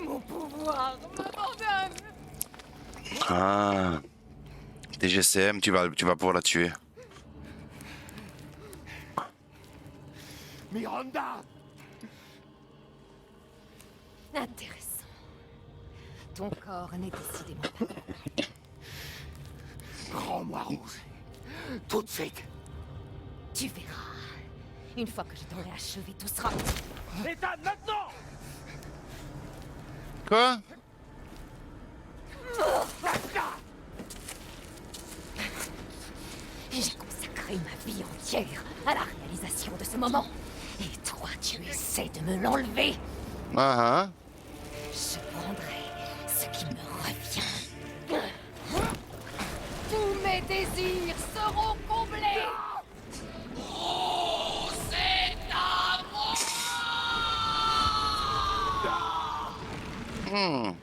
S6: Mon pouvoir m'abandonne.
S1: Ah. TGCM, tu vas pouvoir la tuer.
S7: Miranda!
S6: Intéressant. Ton corps n'est décidément pas.
S7: Rends-moi rouge. Tout de suite.
S6: Tu verras. Une fois que je t'aurai achevé, tout sera...
S7: Ethan, maintenant!
S1: Quoi?
S6: J'ai consacré ma vie entière à la réalisation de ce moment. Et toi, tu essaies de me l'enlever.
S1: Ah ah.
S6: Je prendrai ce qui me revient. Tous mes désirs seront comblés. Oh, c'est à moi.
S1: Mmh.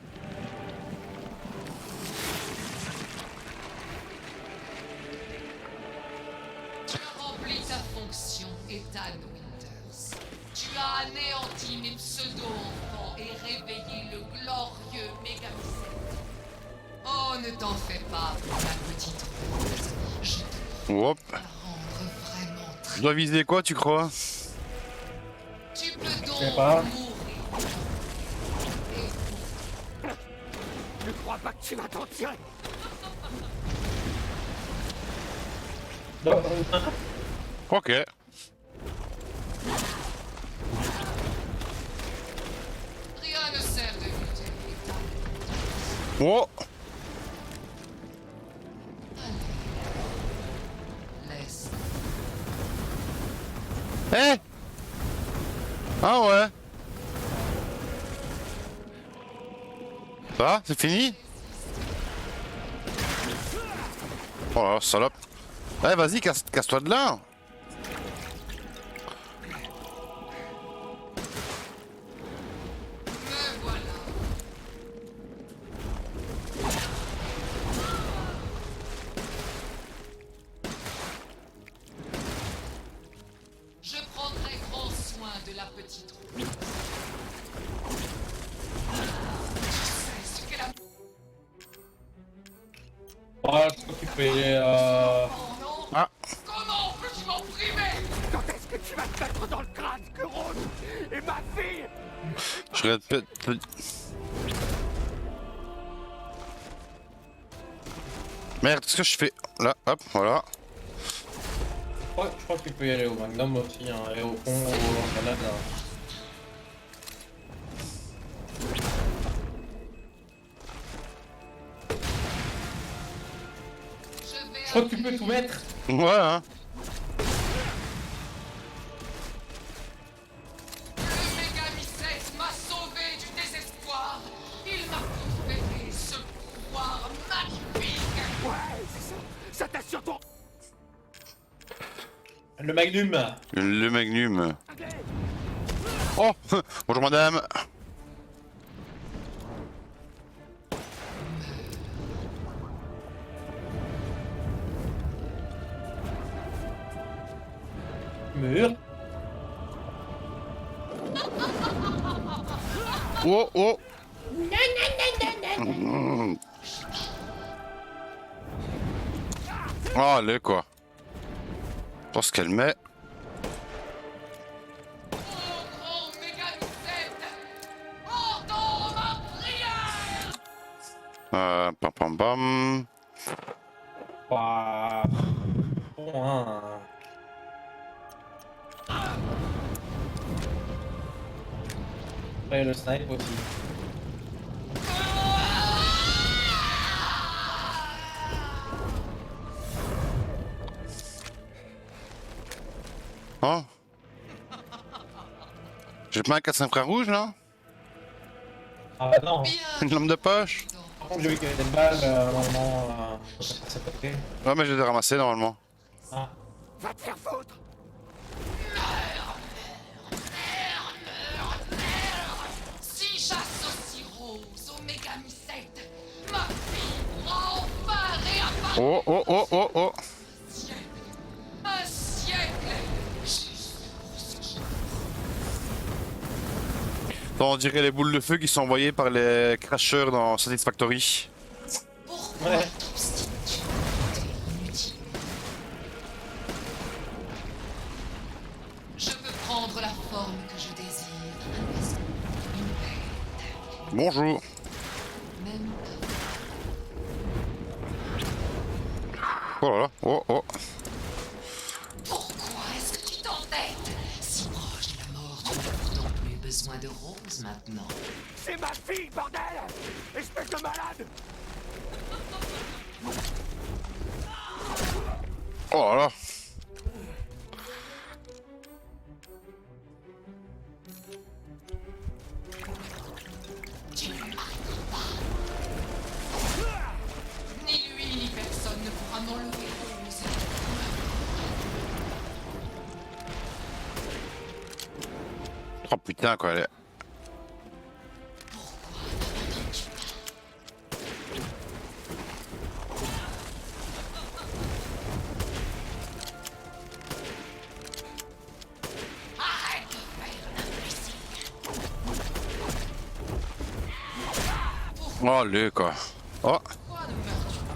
S10: Tu as rempli ta fonction, Ethan Winters. Tu as anéanti mes pseudo-enfants et réveillé le glorieux Mégamycète. Oh, ne t'en fais pas pour la petite rose. Je te
S1: Hop.
S10: la rendre vraiment
S1: Je
S10: très...
S1: dois viser quoi, tu crois?
S10: Tu peux
S2: sais
S10: donc
S2: pas.
S10: mourir. Et
S7: Ne crois pas que tu vas t'en tirer.
S2: Non,
S1: Ok.
S10: rien ne sert de lutter, Ethan.
S1: Oh.
S10: Laisse.
S1: Eh. Ah ouais. Ça va? C'est fini? Oh là, salope. Eh, vas-y, casse-toi de là.
S10: Me voilà. Je prendrai grand soin de la petite roue. Tu sais ce qu'elle a...
S2: ah, je crois qu'il peut y aller.
S10: Oh non!
S1: Ah.
S10: Comment peux-tu m'en priver?
S7: Quand est-ce que tu vas te mettre dans le crâne que Rose et ma fille?
S1: Je regarde Merde, qu'est-ce que je fais? Là, hop, voilà.
S2: Je crois qu'il peut y aller au Magnum aussi, hein, et au pont, au Canada.
S10: Je vais
S2: Je crois que tu peux tout mettre.
S1: Ouais, hein.
S2: Le Magnum.
S1: Le Magnum. Oh bonjour madame.
S2: Mur.
S1: Oh oh. Oh allez quoi. Je pense qu'elle met.
S10: Ô grand Mégamycète, entends ma prière!
S1: Pam pam pam.
S2: Bah... Bon, hein. Après le snipe aussi.
S1: Oh. J'ai pas un 4 infrarouge là?
S2: Ah bah non.
S1: Une lampe de poche?
S2: Par contre j'ai vu qu'il y avait des balles, normalement, ça s'est pété.
S1: Ouais mais je les ai ramassées normalement.
S2: Ah.
S9: Va te faire foutre!
S10: Si j'associe Rose au Mégamycète, ma fille pourra enfin réapparaître!
S1: Oh oh oh oh oh.
S10: Un siècle!
S1: On dirait les boules de feu qui sont envoyées par les crashers dans Satisfactory.
S10: Pourquoi
S2: Ouais.
S10: t'obstines-tu inutile? Je peux prendre la forme que je désire. Un vaisseau, une bête,
S1: Bonjour.
S10: même
S1: Oh là là. Oh oh.
S10: pourquoi est-ce que tu t'entêtes? Si proche de la mort, tu n'as pourtant plus besoin de Rose maintenant.
S9: C'est ma fille, bordel! Espèce de malade!
S1: Oh là là.
S10: Tu ne m'arrêteras pas. Ni lui, ni personne ne pourra m'enlever Rose.
S1: Oh putain quoi. Elle est...
S10: Arrête de faire l'imbécile.
S1: Oh allez quoi. Oh.
S10: Pourquoi ne meurs-tu pas?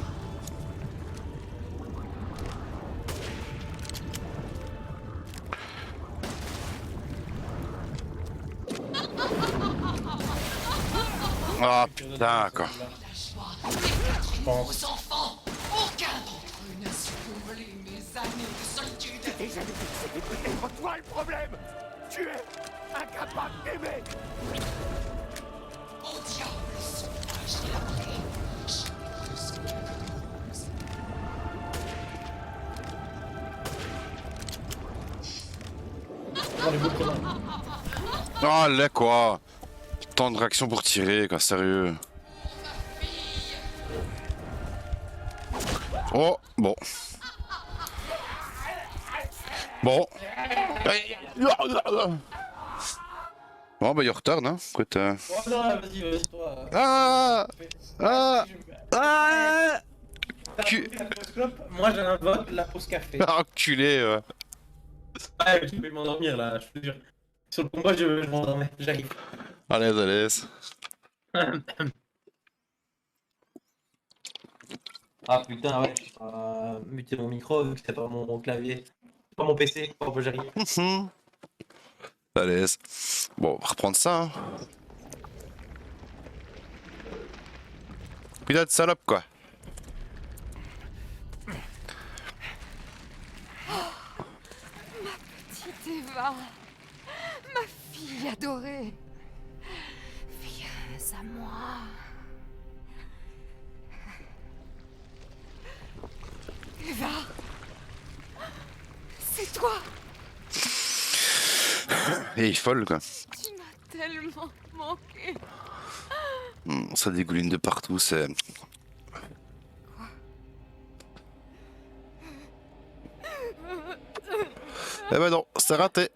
S1: Ah putain quoi.
S10: La joie d'éclater aux enfants. Aucun d'entre eux n'a su combler mes années de solitude.
S9: Déjà dit que c'était peut-être toi le problème! Tu es incapable d'aimer!
S10: Au diable, sauvage de la vraie. Je ne sais que Rose.
S2: Dans les boucles là.
S1: Oh allez quoi. Temps de réaction pour tirer quoi, sérieux.
S10: Ma fille.
S1: Oh bon. Bon. Bon bah you return hein. Écoute.
S2: Oh non, vas-y, toi.
S1: Ah. Ah. Ah.
S2: T'as
S1: Cu-
S2: la pause clope, moi j'invoque la pause café.
S1: Enculé.
S2: Ouais, je vais m'endormir là, je te jure. Sur le combat, je m'endormais, j'arrive.
S1: Allez, allez.
S2: Ah putain, ouais, je vais muter mon micro vu que c'est pas mon clavier. C'est pas mon PC, oh, bah, j'arrive.
S1: Allez. Bon, on va reprendre ça. Hein. Putain de salope quoi.
S6: Petite Eva, ma fille adorée. Viens à moi. Eva, c'est toi.
S1: Et il est folle quoi.
S6: Tu m'as tellement manqué.
S1: Ça dégouline de partout, c'est... Eh ben non, c'est raté.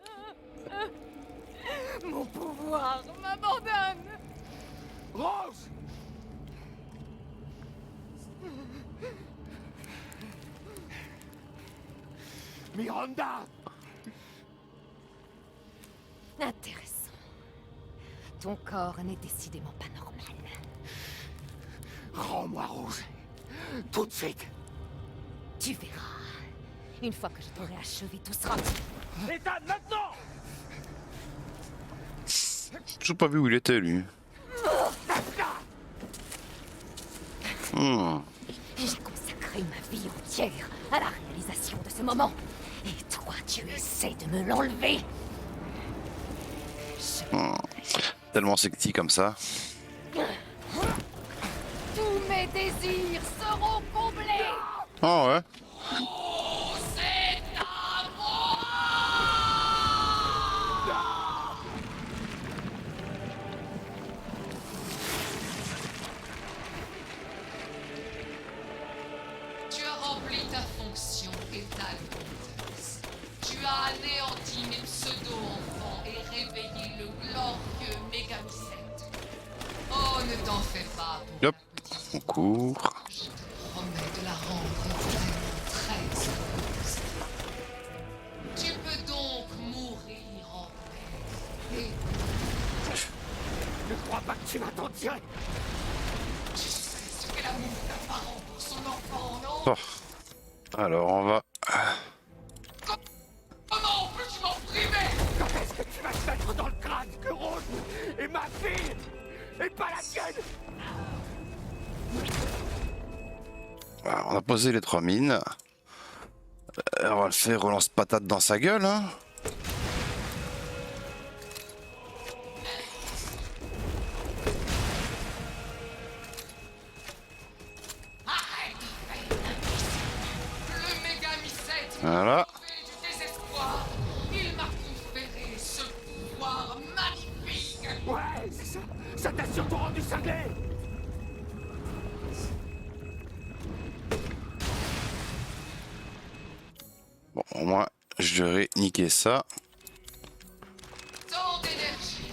S6: Mon pouvoir m'abandonne.
S9: Rose! Miranda!
S6: Intéressant. Ton corps n'est décidément pas normal.
S9: Rends-moi Rose! Tout de suite!
S6: Tu verras. Une fois que je t'aurai achevé, tout sera...
S9: Ethan, maintenant!
S1: J'ai toujours pas vu où il était lui.
S6: J'ai consacré ma vie entière à la réalisation de ce moment. Et toi, tu essaies de me l'enlever.
S1: Tellement sexy comme ça.
S6: Tous mes désirs seront comblés.
S1: Oh ouais.
S10: C'est à moi! Tu as rempli ta fonction, Ethan Winters. Tu as anéanti mes pseudo-enfants et réveillé le glorieux Megamind. Oh, ne t'en fais pas pour
S1: Hop, on court.
S10: Je te promets de la rendre vraiment très heureuse. Tu peux donc mourir en paix. Et
S9: Ne crois pas que tu vas t'en tirer!
S10: tu sais ce qu'est l'amour d'un parent pour son enfant, non?
S1: Oh. Alors on va.
S10: Comment peux-tu m'en priver?
S9: Quand est-ce que tu vas te mettre dans le crâne que Rose est ma fille et pas la tienne?
S1: Voilà, on a posé les 3 mines. On va le faire relance patate dans sa gueule. Hein.
S10: Arrête, le Megamind
S1: Voilà.
S10: du désespoir. Il m'a conféré ce pouvoir magnifique.
S9: Ouais, c'est ça! Ça t'a surtout rendu cinglé!
S1: Bon, au moins, j'aurais niqué ça.
S10: Tant d'énergie.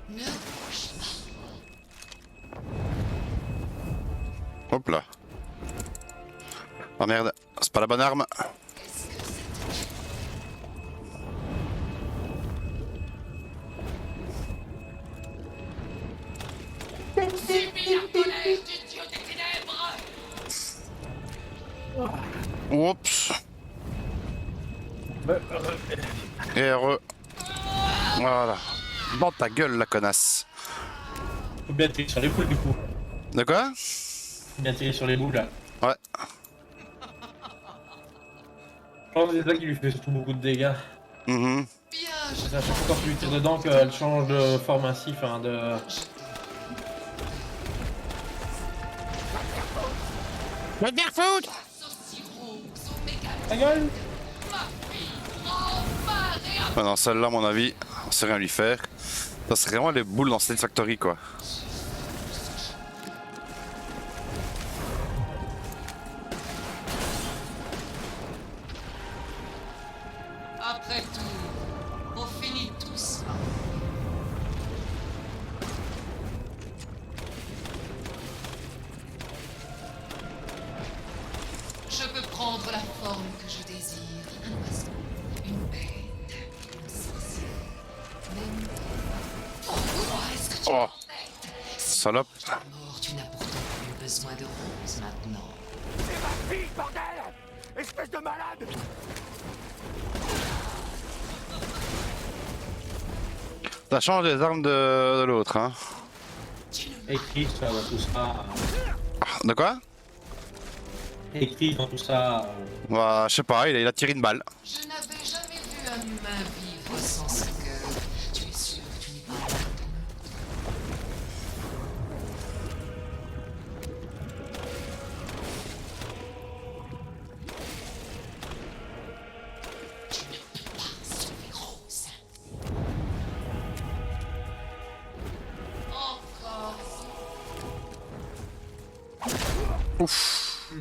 S10: Ne bouge pas.
S1: Hop là. Oh merde, c'est pas la bonne arme.
S10: Est-ce que ça te... Subis la colère du dieu des ténèbres.
S1: Oups. Et re. Voilà. Dans ta gueule, la connasse.
S2: Faut bien tirer sur les boules du coup.
S1: De quoi?
S2: Faut bien tirer sur les boules là.
S1: Ouais.
S2: Je pense que c'est ça qui lui fait surtout beaucoup de dégâts.
S1: Mhm.
S10: Bien, je
S2: C'est à chaque fois que tu lui tires dedans qu'elle change de forme ainsi, enfin de...
S1: Va te faire foutre!
S10: associe Rose au Megamind.
S2: Ta gueule!
S10: Ma fille, enfin réapparu.
S1: Ah non, celle-là, à mon avis, on sait rien lui faire. Ça serait vraiment les boules dans Steel Factory, quoi.
S10: Après tout, on finit tous. Je peux prendre la forme que je désire. Un oiseau, une bête, une sorcière. Même... Pourquoi est-ce que tu
S1: Oh.
S10: m'embêtes?
S1: Salope.
S10: Mort, tu n'as pourtant plus besoin de Rose maintenant.
S9: C'est ma fille, bordel! Espèce de malade!
S1: Ça change les armes de l'autre, hein.
S2: Écrit ça dans tout ça.
S1: Ah, de quoi?
S2: Écrit dans tout ça.
S1: Bah, je sais pas, il a tiré une balle.
S10: Je n'avais jamais vu un humain vivre sans ce cœur. Tu es sûr que tu
S1: Ouf.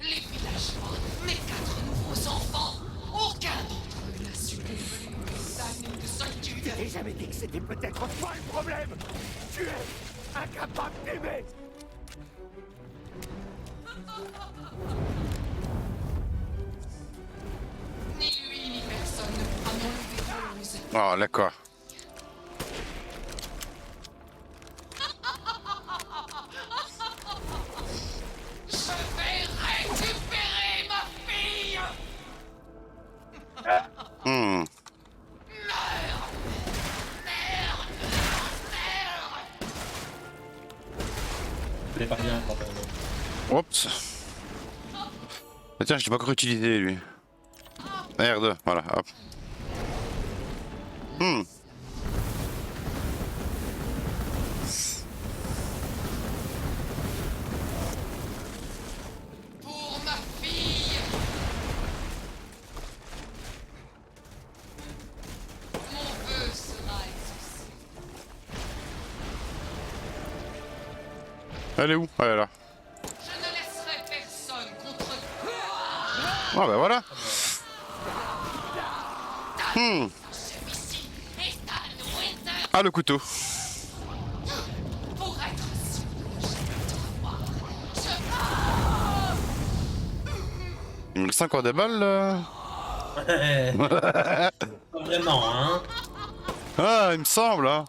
S10: Les villageois, mes 4 nouveaux enfants, aucun d'entre eux n'a su élever les années de solitude.
S7: J'ai jamais dit que c'était peut-être toi le problème. Tu es incapable d'aimer.
S10: Ni lui ni personne ne pourra m'enlever Rose.
S1: Ah, d'accord.
S10: Je vais récupérer ma fille.
S1: Hmm.
S2: Je l'ai pas bien quand même.
S1: Oups. Ah, tiens, je l'ai pas encore utilisé lui. R2, voilà, hop. Hmm.
S10: Pour ma fille. Mon vœu sera exaucé.
S1: Elle est où? Ah, elle est là.
S10: Je ne laisserai personne contre toi.
S1: Ah bah voilà. Hmm.
S10: Celui-ci est à nourriteur.
S1: Ah, le couteau.
S10: Pour être sûr que je vais te revoir,
S1: Il me reste encore des balles là.
S2: Pas vraiment, hein.
S1: Ah, il me semble, hein.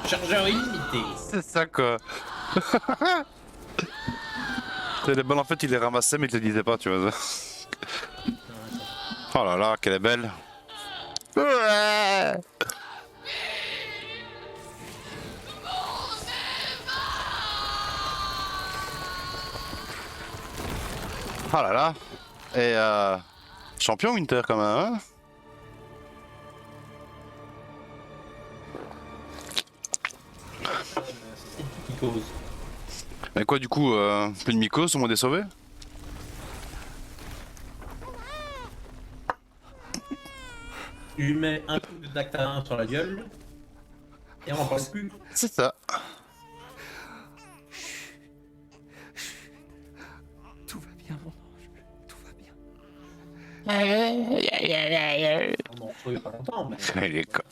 S2: Chargeur illimité.
S1: C'est ça quoi. Les balles en fait il les ramassait mais il te le disait pas tu vois. Oh là là qu'elle est belle. Ouais. Oh là là. Et champion Winter quand même hein.
S2: Qui cause.
S1: Et quoi du coup plus de mycose, tout le monde est sauvé?
S2: Tu lui mets un coup de dactarin sur la gueule. Et on en parle plus.
S1: C'est ça.
S7: Tout va bien, mon ange. Tout va bien.
S2: On en retrouve pas longtemps, mais.
S1: Il est con.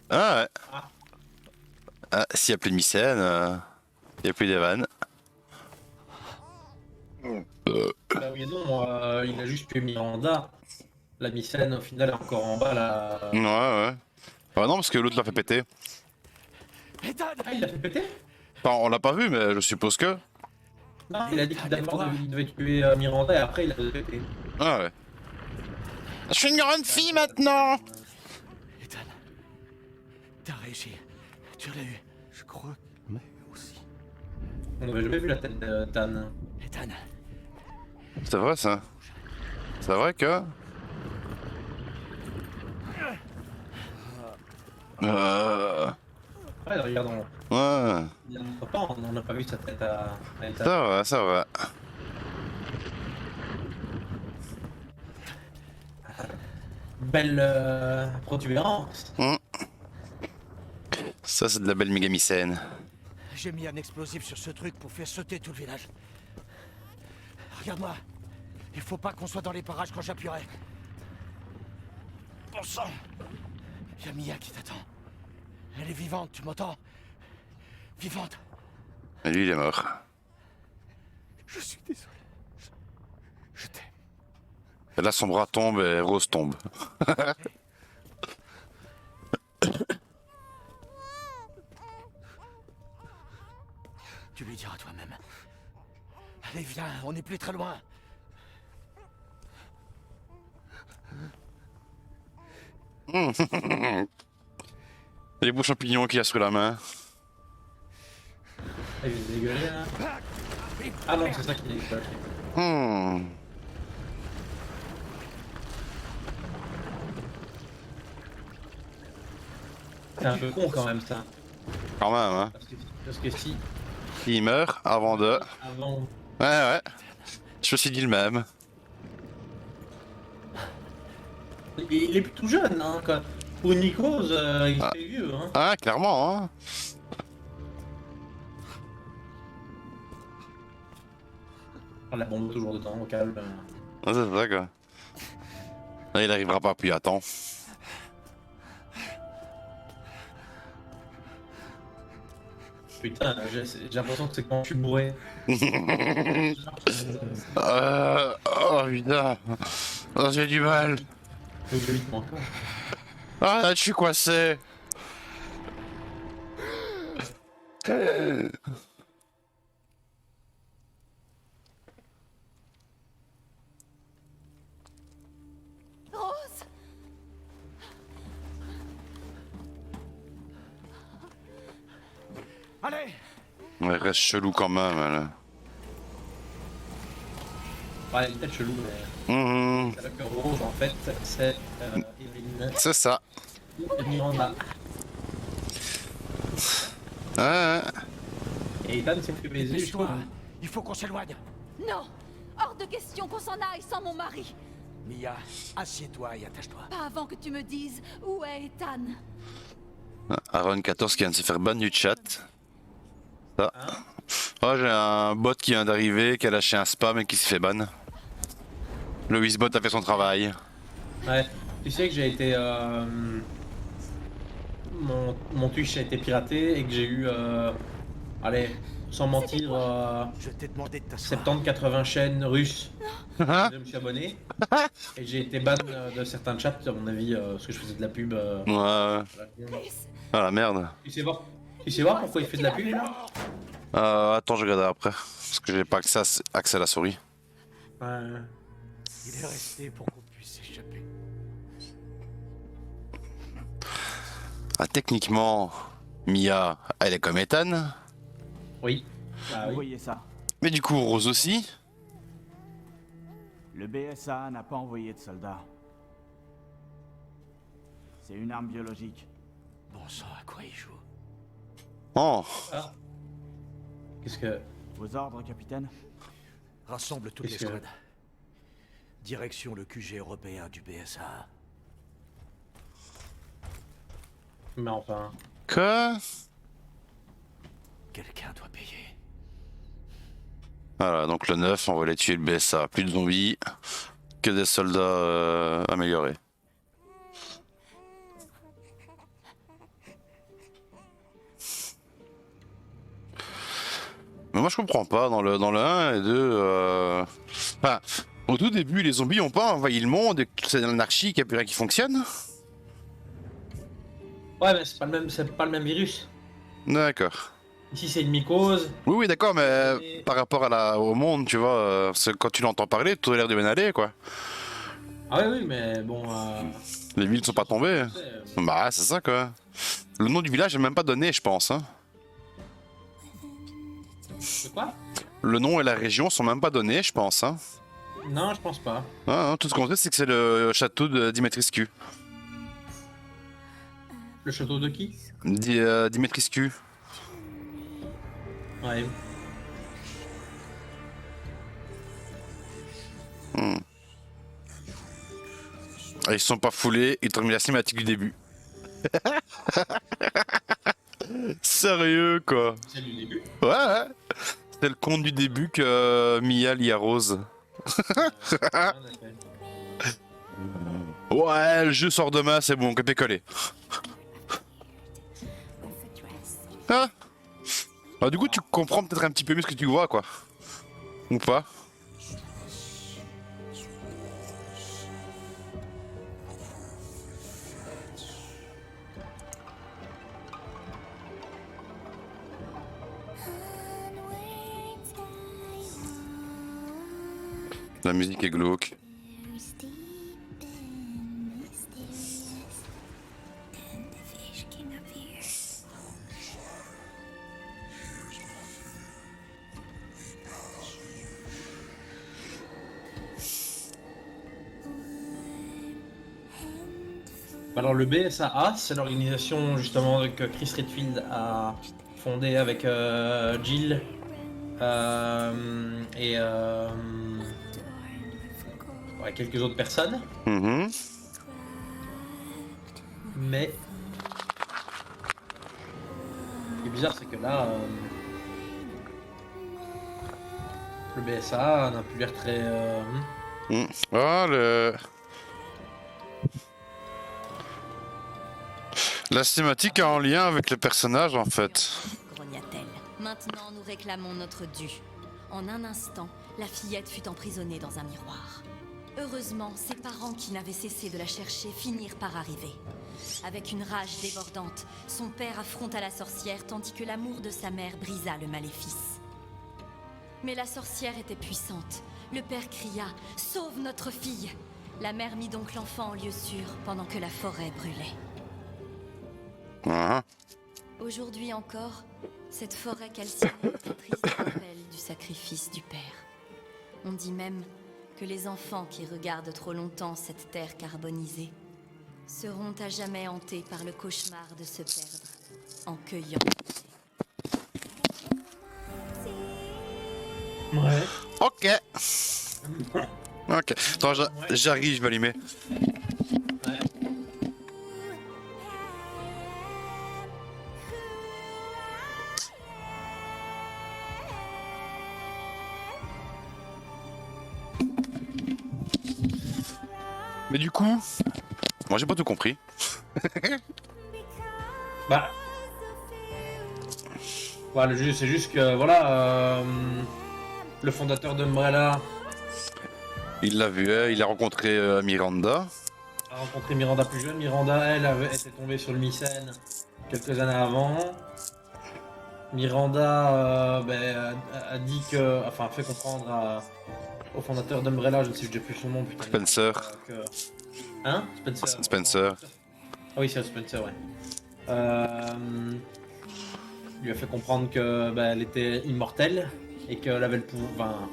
S1: Ah ouais. Ah, s'il y a plus de mycènes, il y a plus d'Evan.
S2: Bah oui et non, il a juste tué Miranda. La Mycène au final est encore en bas là.
S1: Ouais ouais. Bah non parce que l'autre l'a fait péter.
S2: Ah, il l'a fait péter?
S1: Enfin, on l'a pas vu mais je suppose que.
S2: Non, il a dit qu'il devait tuer Miranda et après il a pété.
S1: Ah ouais. Je suis une grande fille maintenant.
S7: Ethan, t'as réussi. Tu l'as eu. Je crois. Mais aussi.
S2: On n'avait jamais vu la tête de Tan.
S7: Ethan,
S1: C'est vrai ça. C'est vrai que.
S2: Ouais, regardons.
S1: Ouais.
S2: Il y a longtemps, on n'a pas vu sa tête à Ethan.
S1: Ça va, ça va.
S2: Belle protubérance.
S1: Ça c'est de la belle mégamycène.
S7: j'ai mis un explosif sur ce truc pour faire sauter tout le village. Regarde-moi. Il faut pas qu'on soit dans les parages quand j'appuierai. Bon sang. Y'a Mia qui t'attend. Elle est vivante, tu m'entends? Vivante.
S1: Et lui il est mort.
S7: Je suis désolé. Je t'aime.
S1: Et là son bras tombe et Rose tombe.
S7: Tu lui diras toi-même. Allez, viens, on n'est plus très loin.
S1: Les beaux champignons qu'il a sur la main.
S2: Ah, il est dégueulé là. Ah non, c'est ça qui est dégueulé. C'est un peu con quand même ça.
S1: Quand même hein.
S2: Parce que si,
S1: Il meurt avant de.
S2: avant
S1: Ouais. Je me suis dit le même.
S2: Il est plutôt jeune, hein, quoi. Pour une mycose, il est vieux, hein.
S1: Ah, clairement, hein.
S2: La bombe toujours dedans, au calme.
S1: Ah, c'est ça, quoi. Là, il arrivera pas plus à temps.
S2: Putain, j'ai l'impression que c'est quand je suis bourré.
S1: Oh putain. Oh, j'ai du mal.
S2: Donc j'ai vite encore.
S1: Ah, là, je suis coincé.
S6: Rose!
S7: Allez!
S1: Ouais, reste chelou quand même, là.
S2: Ouais, il est peut-être chelou, mais.
S1: Mhm.
S2: Avec le rose, en fait, c'est Evelyn.
S1: C'est ça.
S2: Miranda.
S1: Ah,
S2: Et Ethan s'est fait baiser.
S7: Dépêche-toi! Il faut qu'on s'éloigne!
S6: Non! Hors de question qu'on s'en aille sans mon mari!
S7: Mia, assieds-toi et attache-toi.
S6: Pas avant que tu me dises où est Ethan.
S1: Aaron 14 qui vient de se faire ban du chat. Ça. Oh, j'ai un bot qui vient d'arriver, qui a lâché un spam et qui s'est fait ban. Le Wizbot a fait son travail.
S2: Ouais, tu sais que j'ai été. Mon Twitch a été piraté et que j'ai eu. Allez, sans mentir,
S7: Je t'ai demandé de t'asseoir.
S2: 70-80 chaînes russes.
S1: Hein?
S2: Je me suis abonné. Et j'ai été ban de certains chats, à mon avis, parce que je faisais de la pub.
S1: Ouais.
S6: Chris,
S1: Ah la merde.
S2: Tu sais voir pourquoi il fait de la pub là?
S1: Attends, je regarde après. Parce que j'ai pas accès à la souris.
S2: Ouais.
S7: Il est resté pour qu'on puisse s'échapper.
S1: Ah, techniquement, Mia, elle est comme Ethan.
S2: Oui. Ah
S11: Vous
S2: oui.
S11: voyez ça?
S1: Mais du coup, Rose aussi.
S11: Le BSA n'a pas envoyé de soldats. C'est une arme biologique.
S7: Bon sang, à quoi il joue?
S1: Oh.
S2: Ah. Qu'est-ce que.
S11: Vos ordres, capitaine?
S7: Rassemble toutes les
S2: Qu'est-ce que-
S7: squads. Direction le QG européen du BSA.
S2: Mais enfin.
S1: Quoi?
S7: Quelqu'un doit payer.
S1: Voilà, donc le 9, on va aller tuer le BSA. Plus de zombies, que des soldats améliorés. Mais moi je comprends pas, dans le 1 et 2... Enfin, au tout début, les zombies ont pas envahi le monde et que c'est l'anarchie qu'il n'y a plus rien qui fonctionne.
S2: Ouais, mais c'est pas le même virus.
S1: D'accord.
S2: Ici, c'est une mycose.
S1: Oui, d'accord, mais
S2: Et-
S1: par rapport au monde, tu vois, quand tu l'entends parler, tout a l'air de bien aller, quoi.
S2: Ah oui, mais bon.
S1: Les villes ne sont pas tombées. Bah, c'est ça, quoi. Le nom du village n'est même pas donné, je pense. Hein.
S2: C'est quoi?
S1: Le nom et la région sont même pas donnés, je pense. Hein.
S2: Non, je pense pas.
S1: Tout ce qu'on sait, c'est que c'est le château de Dimitrescu.
S2: Le château de qui?
S1: Dimitrescu.
S2: Ouais.
S1: Ah, ils se sont pas foulés, ils t'ont mis la cinématique du début. Sérieux, quoi.
S2: C'est du début.
S1: Ouais. C'est le conte du début que Mia lit à Rose. Ouais, le jeu sort demain, c'est bon, copier-coller. Ah. Bah, du coup, tu comprends peut-être un petit peu mieux ce que tu vois, quoi. Ou pas? La musique est glauque.
S2: Alors le BSAA, c'est l'organisation justement que Chris Redfield a fondée avec Jill Et ouais, quelques autres personnes.
S1: Mhm.
S2: Mais ce qui est bizarre, c'est que là, le BSA n'a plus l'air très.
S1: Ah, la cinématique est en lien avec le personnage en fait.
S12: Grogna-t-elle. Maintenant, nous réclamons notre dû. En un instant, la fillette fut emprisonnée dans un miroir. Heureusement, ses parents qui n'avaient cessé de la chercher finirent par arriver. Avec une rage débordante, son père affronta la sorcière tandis que l'amour de sa mère brisa le maléfice. Mais la sorcière était puissante. Le père cria « Sauve notre fille !» La mère mit donc l'enfant en lieu sûr pendant que la forêt brûlait.
S1: Ah.
S12: Aujourd'hui encore, cette forêt calcinée est un triste rappel du sacrifice du père. On dit même que les enfants qui regardent trop longtemps cette terre carbonisée seront à jamais hantés par le cauchemar de se perdre en cueillant.
S2: Ouais.
S1: Ok. Ok. Attends, j'arrive, je vais allumer.
S2: Ouais.
S1: Mais du coup, moi j'ai pas tout compris.
S2: Bah. Voilà, c'est juste que voilà, le fondateur d'Umbrella
S1: Il l'a vu, il a rencontré Miranda.
S2: a rencontré Miranda plus jeune. Miranda, elle, était tombée sur le Mycène quelques années avant. Miranda a dit que, enfin, a fait comprendre au fondateur d'Umbrella, je ne sais plus son nom, putain.
S1: Spencer.
S2: Hein? Spencer.
S1: Spencer.
S2: Ah oui, c'est Spencer, ouais. Lui a fait comprendre que elle était immortelle et qu'elle avait le pouvoir,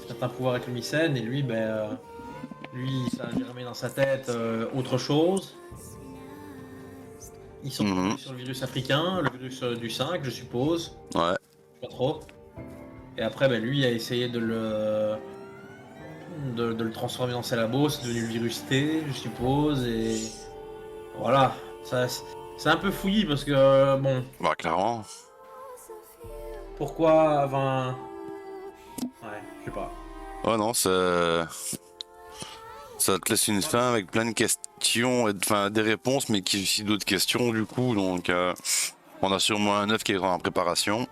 S2: certains pouvoirs avec le Mycène, et lui, ça a germé dans sa tête autre chose. Ils sont tombés sur le virus africain, le virus du 5, je suppose.
S1: Ouais.
S2: Pas trop. Et après, lui a essayé de le transformer dans ses labos, c'est devenu le virus T, je suppose, et voilà. C'est un peu fouillis parce que, bon...
S1: Bah, clairement.
S2: Pourquoi, enfin... Ouais, je sais pas.
S1: Oh non, ça te laisse une fin avec plein de questions, enfin des réponses, mais qui suscitent d'autres questions du coup, donc on a sûrement un œuf qui est en préparation.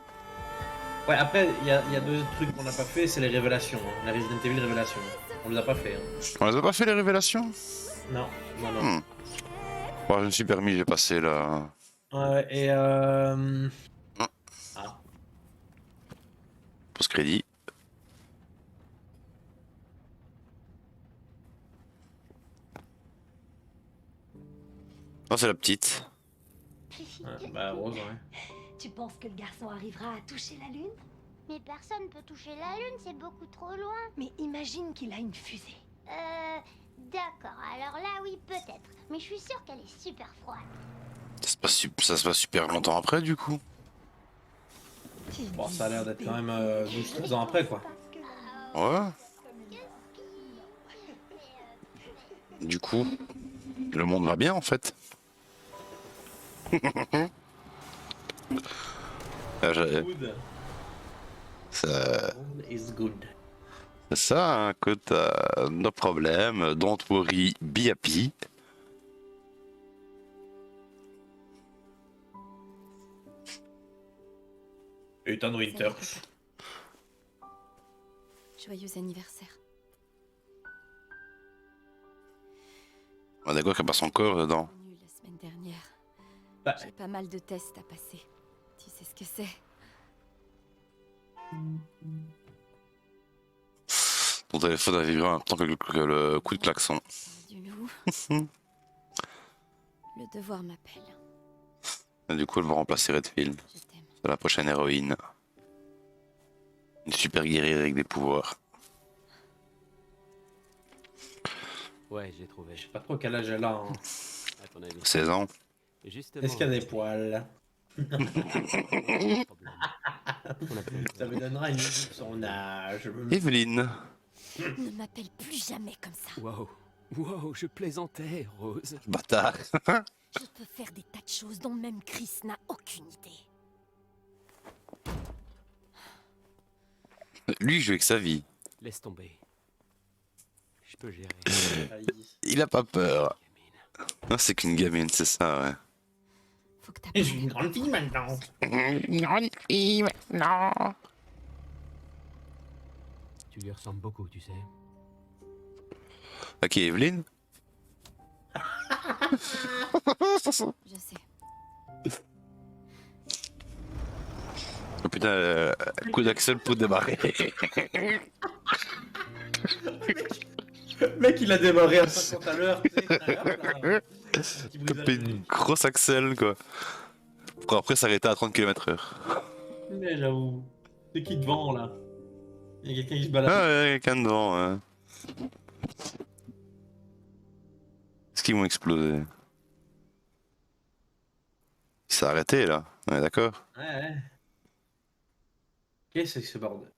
S2: Ouais, après, il y a deux trucs qu'on n'a pas fait, c'est les révélations, hein. La Resident Evil révélation. On les a pas fait. Hein.
S1: On les a pas fait les révélations?
S2: Non, non.
S1: Bon, je me suis permis, j'ai passé là.
S2: Ouais, et
S1: Post-crédit. Non, c'est la petite.
S2: Rose, ouais.
S8: Tu penses que le garçon arrivera à toucher la Lune? Mais personne peut toucher la Lune, c'est beaucoup trop loin. Mais imagine qu'il a une fusée. D'accord, alors là oui, peut-être. Mais je suis sûre qu'elle est super froide.
S1: Ça se passe super longtemps après du coup.
S2: Bon, ça a l'air d'être quand même 12-13 ans après, quoi.
S1: Ouais. Du coup, le monde va bien en fait.
S2: Good.
S1: Ça...
S2: Good is good.
S1: C'est ça, hein, que t'as no problème, don't worry, be happy.
S2: Ethan Winters.
S12: Joyeux anniversaire.
S1: On est d'accord qu'il n'y a pas son corps dedans.
S12: La semaine dernière.
S2: Bah.
S12: J'ai pas mal de tests à passer. Tu sais ce que c'est?
S1: Ton téléphone a vibré en même temps que le coup de klaxon.
S12: Du loup. Le devoir m'appelle.
S1: Et du coup, elle va remplacer Redfield. C'est la prochaine héroïne. Une super guerrière avec des pouvoirs.
S13: Ouais, j'ai trouvé.
S2: Je sais pas trop quel âge elle a. Hein.
S13: À ton avis.
S1: 16 ans.
S13: Justement.
S2: Est-ce qu'il y a des poils? Ça me donnera une idée de son âge.
S1: Evelyne.
S12: Ne m'appelle plus jamais comme ça.
S13: Wow. Wow, je plaisantais, Rose.
S1: Bâtard.
S12: Je peux faire des tas de choses dont même Chris n'a aucune idée.
S1: Lui, il joue avec sa vie.
S13: Laisse tomber. Je peux gérer.
S1: Il a pas peur. Non, c'est qu'une gamine, c'est ça, ouais.
S2: Et j'ai une grande fille maintenant.
S1: Une grande fille maintenant.
S13: Tu lui ressembles beaucoup, tu sais.
S1: Ok, Evelyne.
S12: Je sais.
S1: Oh putain, coup d'axel pour démarrer.
S2: Le mec, il a démarré à 50 à l'heure.
S1: Tapé une grosse axel, quoi. Pour après s'arrêter à 30 km/h.
S2: Mais j'avoue. C'est qui devant là? Il y a quelqu'un qui se balade.
S1: Ah ouais, quelqu'un devant, ouais. Est-ce qu'ils vont exploser? Il s'est arrêté là, on est d'accord?
S2: Ouais. Qu'est-ce que c'est ce bordel?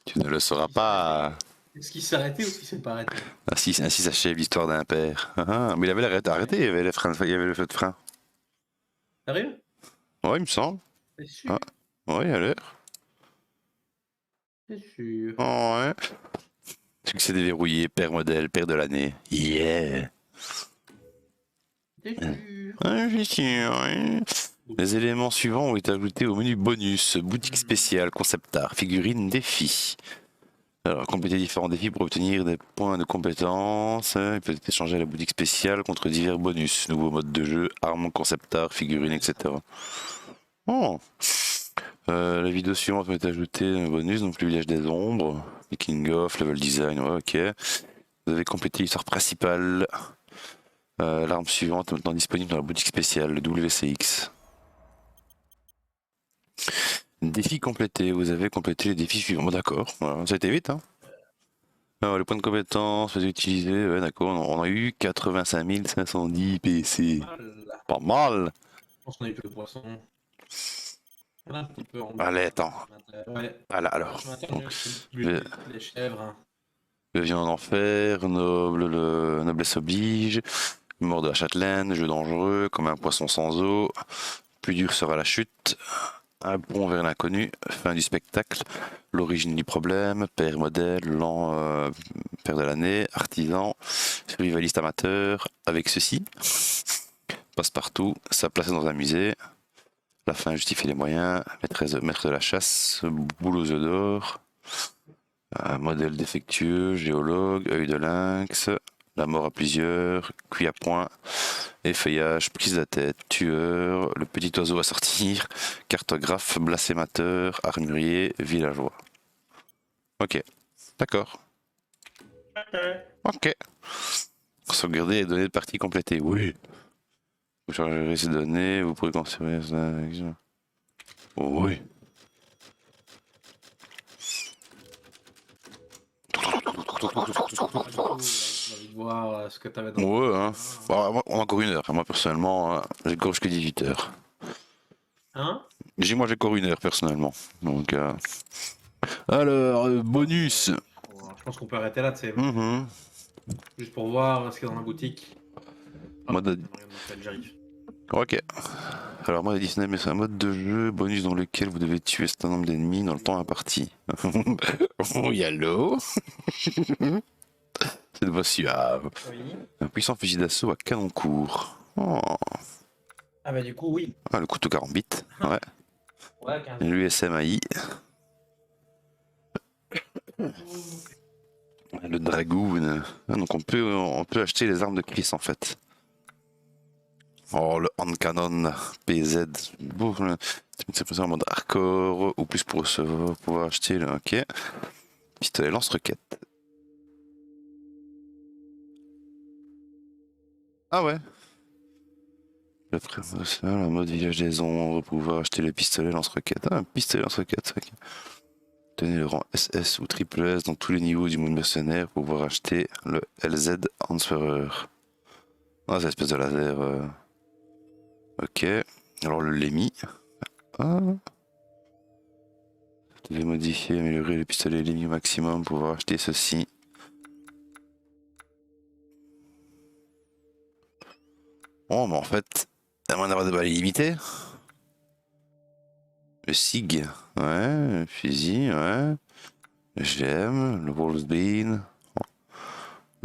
S1: Tu ne le sauras pas.
S2: Est-ce qu'il s'est arrêté ou est-ce qu'il s'est pas arrêté?
S1: Ainsi s'achève l'histoire d'un père. Mais il avait l'air arrêté, il y avait le feu de frein.
S2: Sérieux?
S1: Ouais, il me semble.
S2: T'es sûr?
S1: Ah. Ouais, il a l'air.
S2: T'es sûr?
S1: Oh, ouais. Succès déverrouillé, père modèle, père de l'année. Yeah.
S2: T'es sûr?
S1: Ouais, je suis sûr, ouais. Les éléments suivants ont été ajoutés au menu bonus, boutique spéciale, concept art, figurine, défi. Alors, compléter différents défis pour obtenir des points de compétence. Il peut être échangé à la boutique spéciale contre divers bonus, nouveaux modes de jeu, armes, concept art, figurines, etc. Oh. La vidéo suivante va être ajoutée un bonus, donc le village des ombres, making of, level design, ouais, ok. Vous avez complété l'histoire principale. L'arme suivante est maintenant disponible dans la boutique spéciale, le WCX. Défi complété, vous avez complété les défis suivants. Bon, d'accord, voilà, ça a été vite, hein. Alors, les points de compétence, vous avez utilisé, ouais, d'accord, on a eu 85 510 PC. Pas mal.
S2: Je pense qu'on a eu le poisson. Un petit peu en
S1: Allez, attends.
S2: Ouais.
S1: Voilà, alors.
S2: Les chèvres. Hein.
S1: Le viande en enfer, noblesse oblige, mort de la châtelaine, jeu dangereux, comme un poisson sans eau, plus dur sera la chute, un pont vers l'inconnu, fin du spectacle, l'origine du problème, père modèle, père de l'année, artisan, survivaliste amateur, avec ceci, passe-partout, sa place dans un musée, la fin justifie les moyens, maître de la chasse, boule aux œufs d'or, modèle défectueux, géologue, œil de lynx, la mort à plusieurs, cuit à point, effeuillage, prise de la tête, tueur, le petit oiseau à sortir, cartographe, blasphémateur, armurier, villageois. Ok, d'accord. Ok. Sauvegarder les données de partie complétées, oui. Vous chargerez ces données, vous pourrez construire ça. Oui.
S2: Voir ce que t'avais dans
S1: Ouais, hein. Bon, on a encore une heure. Moi, personnellement, j'ai encore jusqu'à 18h.
S2: Hein?
S1: Moi, j'ai encore une heure, personnellement. Donc, alors, bonus.
S2: Je pense qu'on peut arrêter là, tu sais.
S1: Mhm.
S2: Juste pour voir ce qu'il y a dans la boutique. J'arrive.
S1: Ok. Alors, mode additionnel, mais c'est un mode de jeu bonus dans lequel vous devez tuer un certain nombre d'ennemis dans le temps imparti. Oh, yallo. C'est de voix suave.
S2: Oui.
S1: Un puissant fusil d'assaut à canon court. Oh.
S2: Ah bah du coup, oui.
S1: Ah, le couteau 40 bits. Ouais.
S2: Ouais, 15.
S1: L'USMAI. Le Dragoon. Ah, donc on peut acheter les armes de Chris en fait. Oh, le hand cannon PZ. C'est en mode hardcore ou plus pour pouvoir acheter le. Ok. Pistolet lance-roquette. Ah ouais. Le le mode village des ombres, pouvoir acheter le pistolet lance-roquette. Ah, un pistolet lance-roquette, ok. Tenez le rang SS ou triple S dans tous les niveaux du monde mercenaire pour pouvoir acheter le LZ Answerer. Ah, c'est l'espèce de laser. Ok. Alors le Lemi. Vous devez modifier, améliorer le pistolet limite au maximum pour pouvoir acheter ceci. Oh, mais en fait, à moins d'avoir des balles illimitées. Le SIG, ouais, le fusil, ouais. Le GM, le Wolfsbane,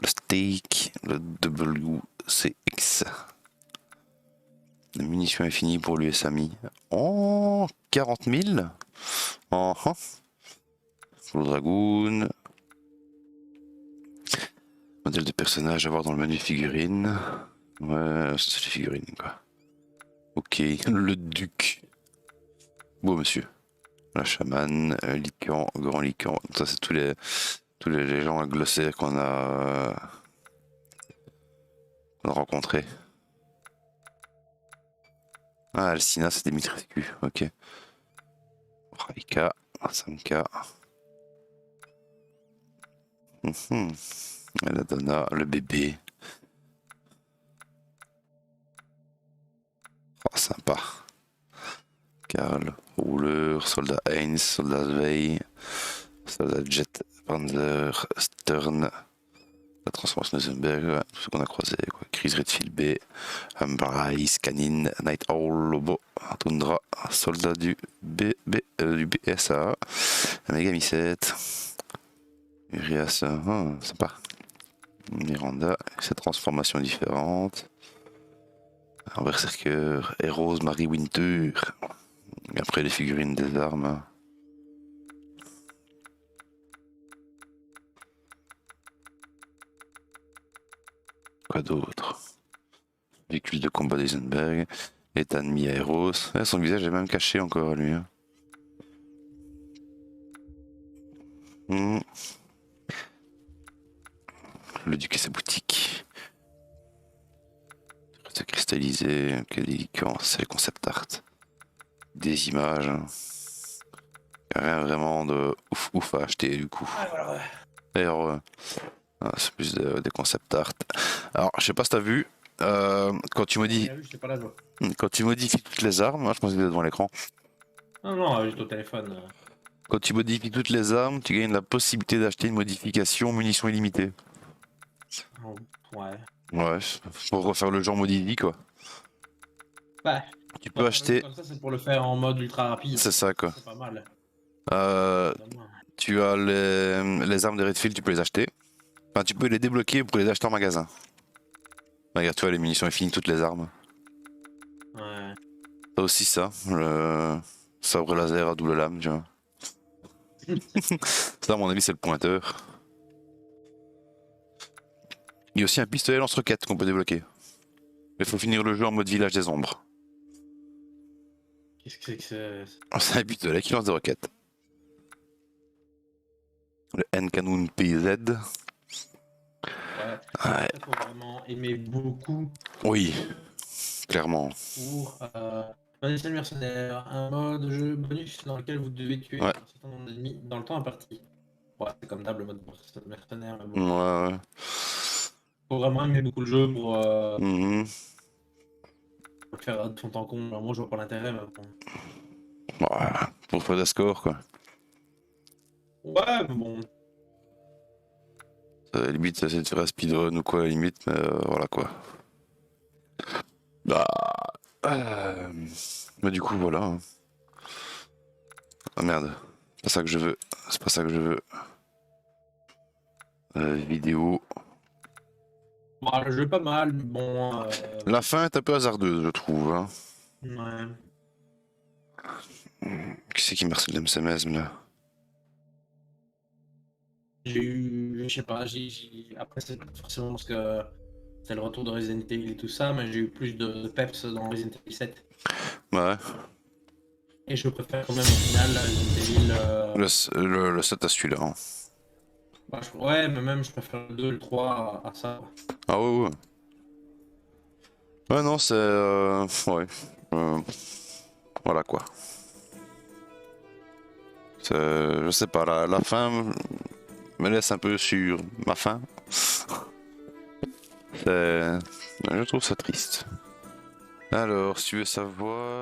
S1: le Steak, le WCX. La munition infinie pour l'USAMI. Oh, 40 000. Oh, pour le Dragoon. Modèle de personnage à voir dans le menu figurines. Ouais, c'est les figurines quoi. Ok, le Duc. Beau monsieur. La chamane, Lycan, grand Lycan. Ça c'est tous les gens à glossaire qu'on a rencontrés. Ah, Alcina, c'est Dimitrescu, ok. Raika, Samka. La Donna, le bébé. Oh, sympa. Karl, rouleur, soldat Heinz, soldat Sveig, soldat Jet, Panzer, Stern. La transformation de Eisenberg, tout ce qu'on a croisé, quoi. Chris Redfield B, Humbrice, Canine, Night Owl, Lobo, Tundra, soldat du BSA, Megami 7, Urias, sympa. Miranda, ses transformations différentes. Berserker, Heroes, Marie Winter. Et après les figurines des armes. Quoi d'autre? Véhicule de combat d'Eisenberg. Ethan Mia-Heroes. Son visage est même caché encore à lui. Le Duc et sa boutique. C'est cristallisé. C'est les concept art. Des images. Rien vraiment de ouf à acheter du coup. D'ailleurs, c'est plus des concept art. Alors, je sais pas si t'as vu, quand tu modifies toutes les armes, je pense que c'est devant l'écran.
S2: Non, juste au téléphone.
S1: Quand tu modifies toutes les armes, tu gagnes la possibilité d'acheter une modification munitions illimitées.
S2: Ouais.
S1: Ouais, pour refaire le genre modifie quoi.
S2: Ouais.
S1: Tu peux acheter.
S2: Comme ça, c'est pour le faire en mode ultra rapide.
S1: C'est ça quoi.
S2: C'est pas mal.
S1: Tu as les armes de Redfield, tu peux les acheter. Enfin, tu peux les débloquer pour les acheter en magasin. Regarde, tu vois, les munitions infinies, toutes les armes.
S2: Ouais.
S1: T'as aussi ça, le sabre laser à double lame, tu vois. Ça, à mon avis, c'est le pointeur. Il y a aussi un pistolet lance-roquette qu'on peut débloquer. Mais il faut finir le jeu en mode village des ombres.
S2: Qu'est-ce que c'est que c'est?
S1: C'est un pistolet qui lance des roquettes. Le N-Canon PZ.
S2: Ouais. Il faut vraiment aimer beaucoup.
S1: Oui, clairement.
S2: Pour un essai mercenaire, un mode jeu bonus dans lequel vous devez tuer un certain nombre d'ennemis dans le temps imparti. Ouais, c'est comme d'hab le mode mercenaire. Mais bon.
S1: Ouais.
S2: Faut vraiment aimer beaucoup le jeu pour le faire de fond en comble. Moi, je vois pas l'intérêt, mais bon.
S1: Ouais, pour faire des scores, quoi.
S2: Ouais, mais bon.
S1: À la limite, c'est de faire un speedrun ou quoi, à la limite, mais voilà quoi. Mais du coup, voilà. Ah merde, c'est pas ça que je veux. C'est pas ça que je veux. Vidéo.
S2: Bah, le jeu est pas mal, mais bon.
S1: La fin est un peu hasardeuse, je trouve. Hein.
S2: Ouais.
S1: Qui c'est qui me harcèle MSM là?
S2: J'ai eu, je sais pas, après c'est forcément parce que c'est le retour de Resident Evil et tout ça, mais j'ai eu plus de peps dans Resident Evil 7.
S1: Ouais.
S2: Et je préfère quand même au final Resident Evil...
S1: Le 7 à celui-là. Hein.
S2: Bah, ouais, mais même je préfère le 2 le 3 à ça.
S1: Ah ouais. Ouais non, c'est... ouais. Voilà quoi. Je sais pas, la fin me laisse un peu sur ma faim. Je trouve ça triste. Alors, si tu veux savoir...